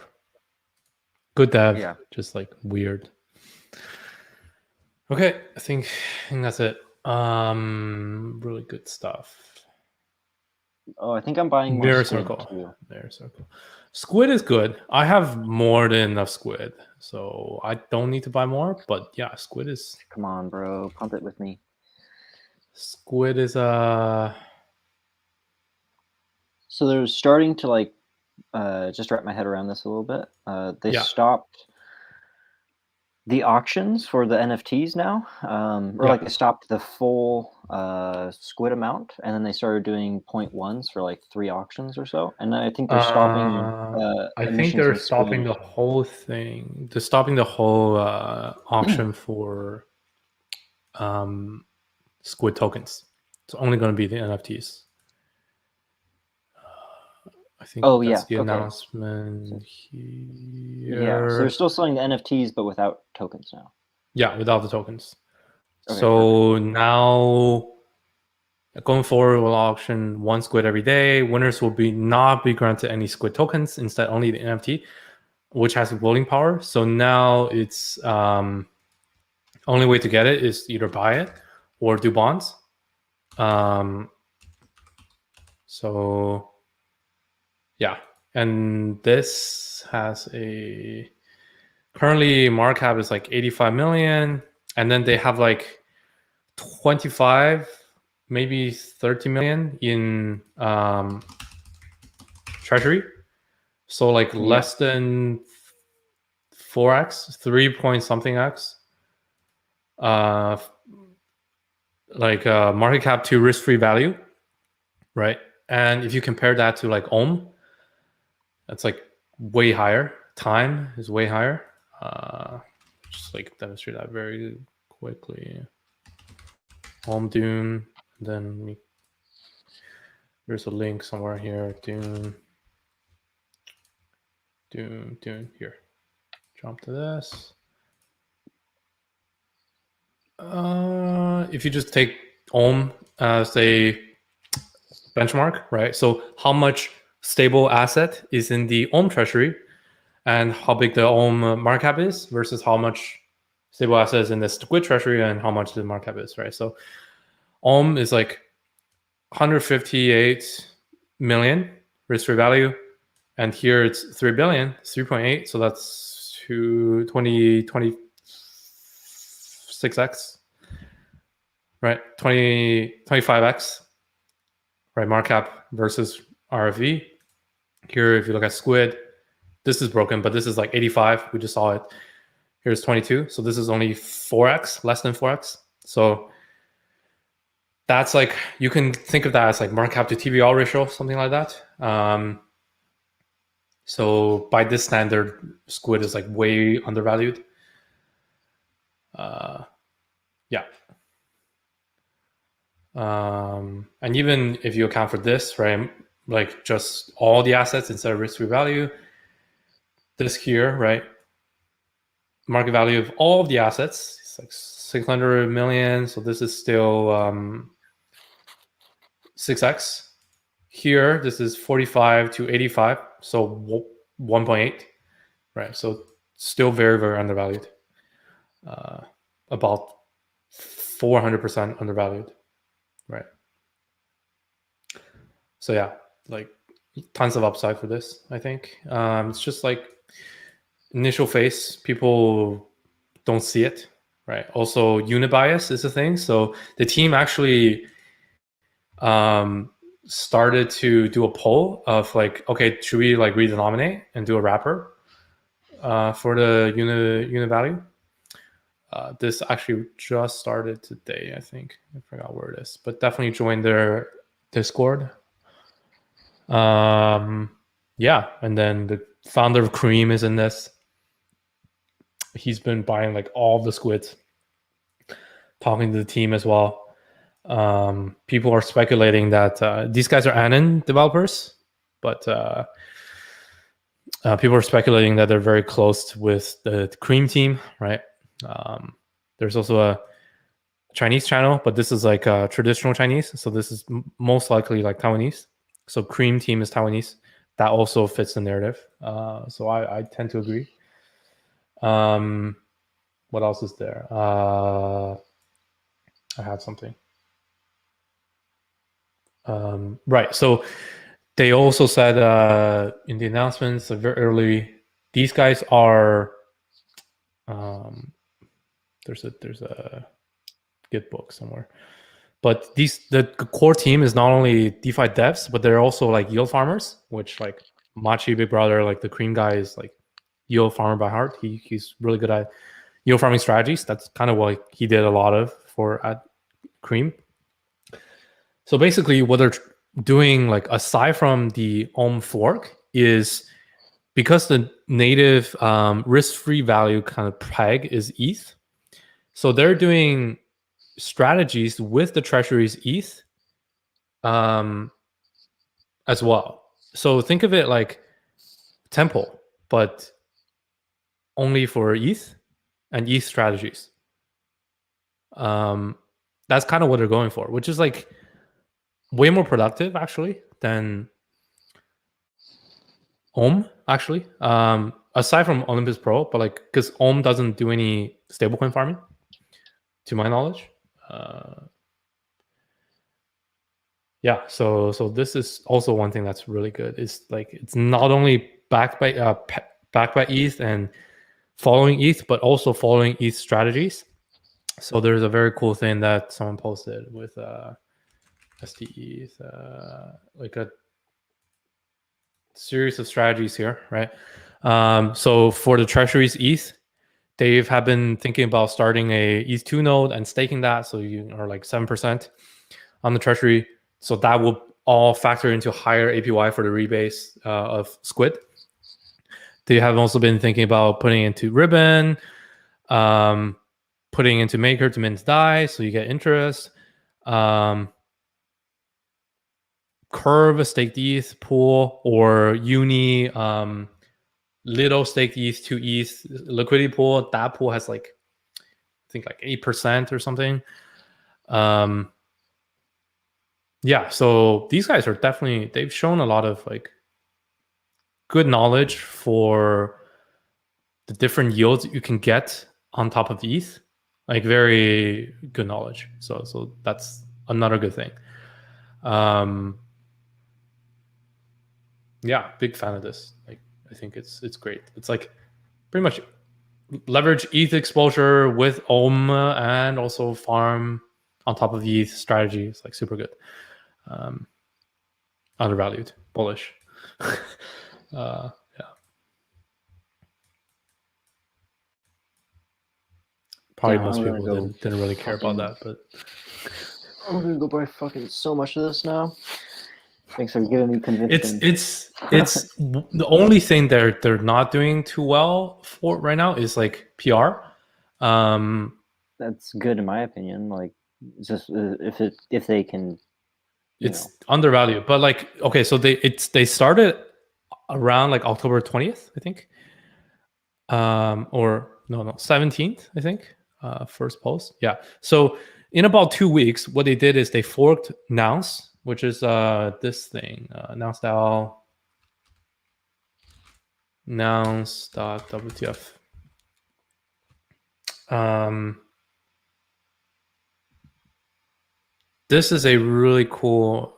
Good dev, Yeah. just like weird. Okay, I think that's it. Really good stuff. Oh, I think I'm buying more Mirror squid Circle. too. Mirror Circle. Squid is good. I have more than enough squid, so I don't need to buy more. But yeah, squid is Come on, bro, pump it with me. squid is So they're starting to like just wrap my head around this a little bit. They Yeah. stopped the auctions for the NFTs now, or Yeah. like they stopped the full squid amount, and then they started doing 0.1s for like 3 auctions or so. And I think they're stopping. I think emissions they're in squid stopping the use. whole thing. They're stopping the whole auction for squid tokens. It's only going to be the NFTs. I think Oh, that's yeah, the okay. announcement here. Yeah, so they're still selling the NFTs, but without tokens now. Yeah, without the tokens. Okay, So now going forward, we'll auction 1 squid every day. Winners will not be granted any squid tokens, instead only the NFT, which has voting power. So now it's only way to get it is either buy it or do bonds. So yeah, and this has a currently market cap is like 85 million, and then they have like 25, maybe 30 million in treasury. So like less than 4x, 3 point something x. Like market cap to risk-free value, right? And if you compare that to like Ohm, that's like way higher. Time is way higher. Just like demonstrate that very quickly. Ohm Dune, then there's a link somewhere here. Dune here. Jump to this. If you just take Ohm as a benchmark, right? So how much stable asset is in the Ohm treasury and how big the Ohm market cap is versus how much stable asset is in the squid treasury and how much the market cap is, right? So Ohm is like 158 million risk-free value, and here it's 3 billion, 3.8, so that's 26x, right? 25x, right? Market cap versus RFV. Here, if you look at squid, this is broken, but this is like 85. We just saw it. Here's 22. So this is only 4x, less than 4x. So that's like, you can think of that as like market cap to TVL ratio, something like that. So by this standard, squid is like way undervalued. Yeah. And even if you account for this, right, like just all the assets instead of risk-free value, this here, right, market value of all of the assets is like 600 million. So this is still 6x. Here, this is 45 to 85. So 1.8, right? So still very, very undervalued. About 400% undervalued, right? So yeah, like tons of upside for this, I think. It's just like initial phase, people don't see it, right? Also, unit bias is a thing. So the team actually started to do a poll of like, okay, should we like redenominate and do a wrapper for the unit value? This actually just started today, I think. I forgot where it is, but definitely join their Discord. Yeah, and then the founder of Cream is in this. He's been buying like all the squids, talking to the team as well. People are speculating that these guys are Anon developers, but people are speculating that they're very close with the Cream team, right? There's also a Chinese channel, but this is like traditional Chinese, so this is most likely like Taiwanese. So Cream team is Taiwanese. That also fits the narrative. So I tend to agree. What else is there? I had something. Right. So they also said in the announcements very early, these guys are. There's a Git book somewhere, but the core team is not only DeFi devs, but they're also like yield farmers, which like Machi Big Brother, like the Cream guy, is like yield farmer by heart. He's really good at yield farming strategies. That's kind of what he did a lot of for at Cream. So basically, what they're doing, like aside from the fork, is because the native risk-free value kind of peg is ETH. So they're doing strategies with the treasury's ETH as well. So think of it like Temple, but only for ETH and ETH strategies. That's kind of what they're going for, which is like way more productive actually than actually. Aside from Olympus Pro, but like because doesn't do any stablecoin farming, to my knowledge. Yeah, so this is also one thing that's really good. Is like it's not only backed by ETH and following ETH, but also following ETH strategies. So there's a very cool thing that someone posted with STETH, like a series of strategies here, right? So for the treasuries ETH, they have been thinking about starting a ETH2 node and staking that, so you are like 7% on the treasury. So that will all factor into higher APY for the rebase of Squid. They have also been thinking about putting into Ribbon, putting into Maker to mint DAI, so you get interest. Curve a staked ETH pool, or Uni little staked ETH to ETH liquidity pool. That pool has like, I think like 8% or something. Yeah, so these guys are definitely, they've shown a lot of like good knowledge for the different yields you can get on top of ETH, like very good knowledge. So that's another good thing. Yeah, big fan of this. Like I think it's great. It's like pretty much leverage ETH exposure with and also farm on top of the ETH strategy. It's like super good. Undervalued, bullish. Yeah. Probably Damn, most I'm people gonna go didn't really care about that, but I'm gonna go buy fucking so much of this now. Thanks for giving me conviction. it's the only thing they're not doing too well for right now is like PR. That's good in my opinion. Like, it's just if they can, it's undervalued, but like okay, so they started around like October 20th, I think, or no 17th, I think, first post. Yeah, so in about 2 weeks, what they did is they forked Nounce, which is this thing, Nounce.wtf. This is a really cool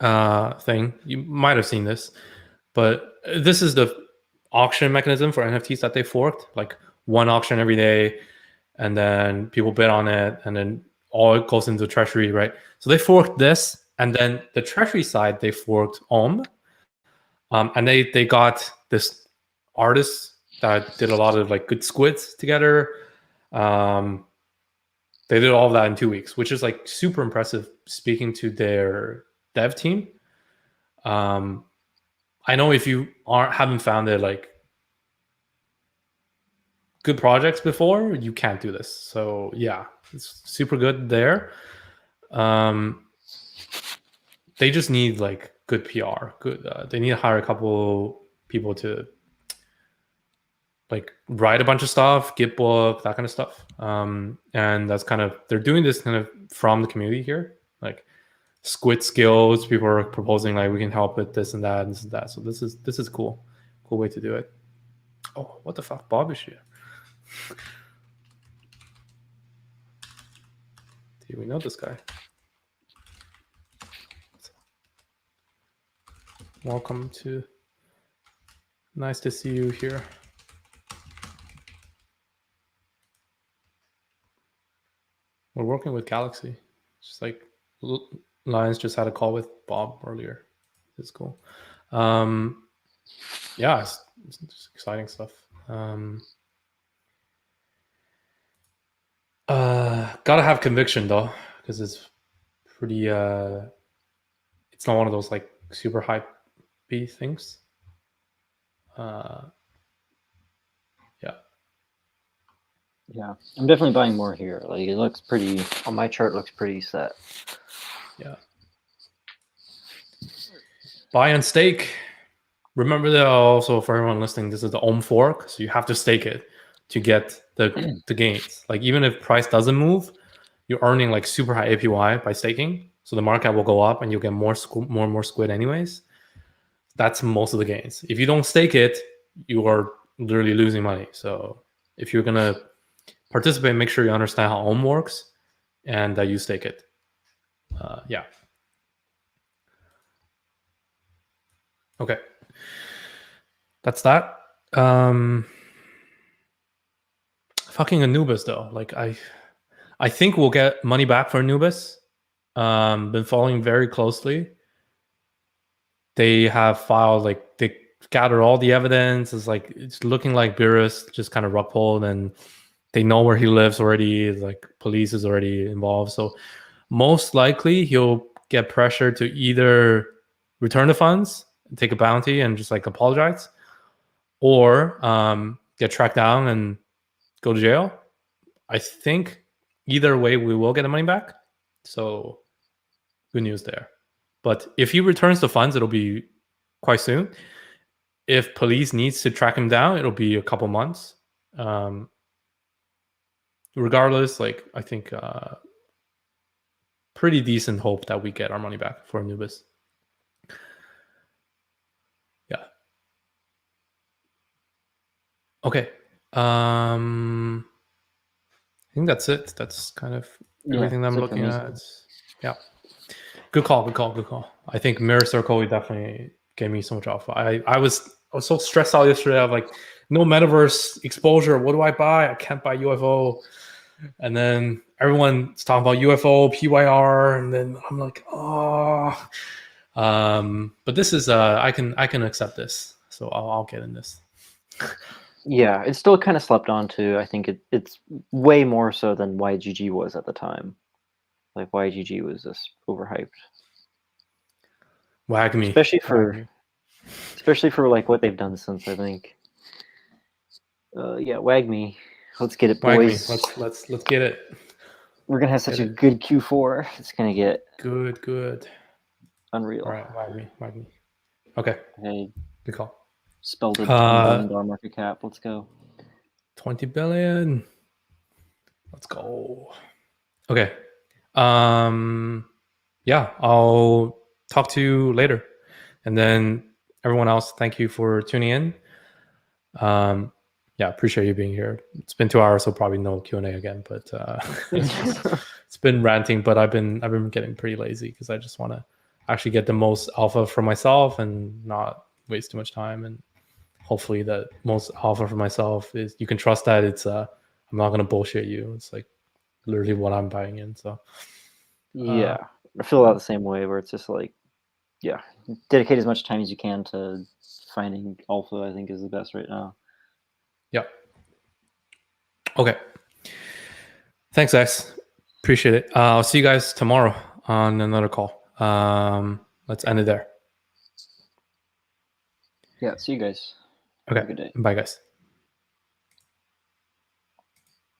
thing. You might have seen this, but this is the auction mechanism for NFTs that they forked, like one auction every day, and then people bid on it, and then all it goes into the treasury, right? So they forked this, and then the treasury side they forked and they got this artist that did a lot of like good squids together. They did all of that in 2 weeks, which is like super impressive. Speaking to their dev team, I know if you haven't found it like good projects before, you can't do this. So yeah, it's super good there. They just need like good PR. Good. They need to hire a couple people to like write a bunch of stuff, Git book, that kind of stuff. And that's kind of, they're doing this kind of from the community here, like Squid skills. People are proposing like we can help with this and that and this and that. So this is cool way to do it. Oh, what the fuck, Bob is here. Do we know this guy? Welcome to. Nice to see you here. We're working with Galaxy. Just like Lions just had a call with Bob earlier. It's cool. Yeah, it's exciting stuff. Gotta have conviction though, because it's pretty. It's not one of those like super hype-y things. Yeah, I'm definitely buying more here. Like it looks pretty on my chart. Looks pretty set. Yeah. Buy and stake. Remember that also for everyone listening, this is the Ohm fork, so you have to stake it to get the gains. Like even if price doesn't move, you're earning like super high APY by staking. So the market will go up and you'll get more and more squid anyways. That's most of the gains. If you don't stake it, you are literally losing money. So if you're gonna participate, make sure you understand how Ohm works and that you stake it. Yeah. Okay. That's that. Fucking Anubis though. Like I think we'll get money back for Anubis. Been following very closely. They have filed, like they gathered all the evidence. It's looking like Beerus just kind of rug pulled, and they know where he lives already. Like police is already involved. So most likely he'll get pressure to either return the funds, take a bounty, and just like apologize, or get tracked down and go to jail. I think either way we will get the money back. So good news there. But if he returns the funds, it'll be quite soon. If police needs to track him down, it'll be a couple months. Regardless, like I think pretty decent hope that we get our money back for Anubis. Yeah. Okay. I think that's it. That's kind of everything that I'm looking at. Yeah. Good call. I think Mirror Circle definitely gave me so much alpha. I was so stressed out yesterday. I'm like, no metaverse exposure. What do I buy? I can't buy UFO. And then everyone's talking about UFO, PYR, and then I'm like, oh. But this is I can accept this, so I'll get in this. Yeah, it's still kind of slept on too. I think it's way more so than YGG was at the time. Like YGG was just overhyped. Wag me. Especially for like what they've done since, I think. Yeah, wag me. Let's get it, boys. Wag me. Let's get it. We're gonna have such a good Q4. It's gonna get good. Unreal. All right, wag me. Okay. Hey. Good call. Spelled $20 billion market cap. Let's go. 20 billion. Let's go. Okay. Yeah, I'll talk to you later. And then everyone else, thank you for tuning in. Yeah, appreciate you being here. It's been 2 hours, so probably no Q&A again, but it's been ranting, but I've been getting pretty lazy because I just want to actually get the most alpha for myself and not waste too much time. And hopefully the most alpha for myself is you can trust that it's I'm not going to bullshit you. It's like literally what I'm buying in. So yeah, I feel that the same way where it's just like, yeah, dedicate as much time as you can to finding alpha. I think is the best right now. Yeah. Okay. Thanks, guys. Appreciate it. I'll see you guys tomorrow on another call. Let's end it there. Yeah, see you guys. Okay. Have a good day. Bye, guys.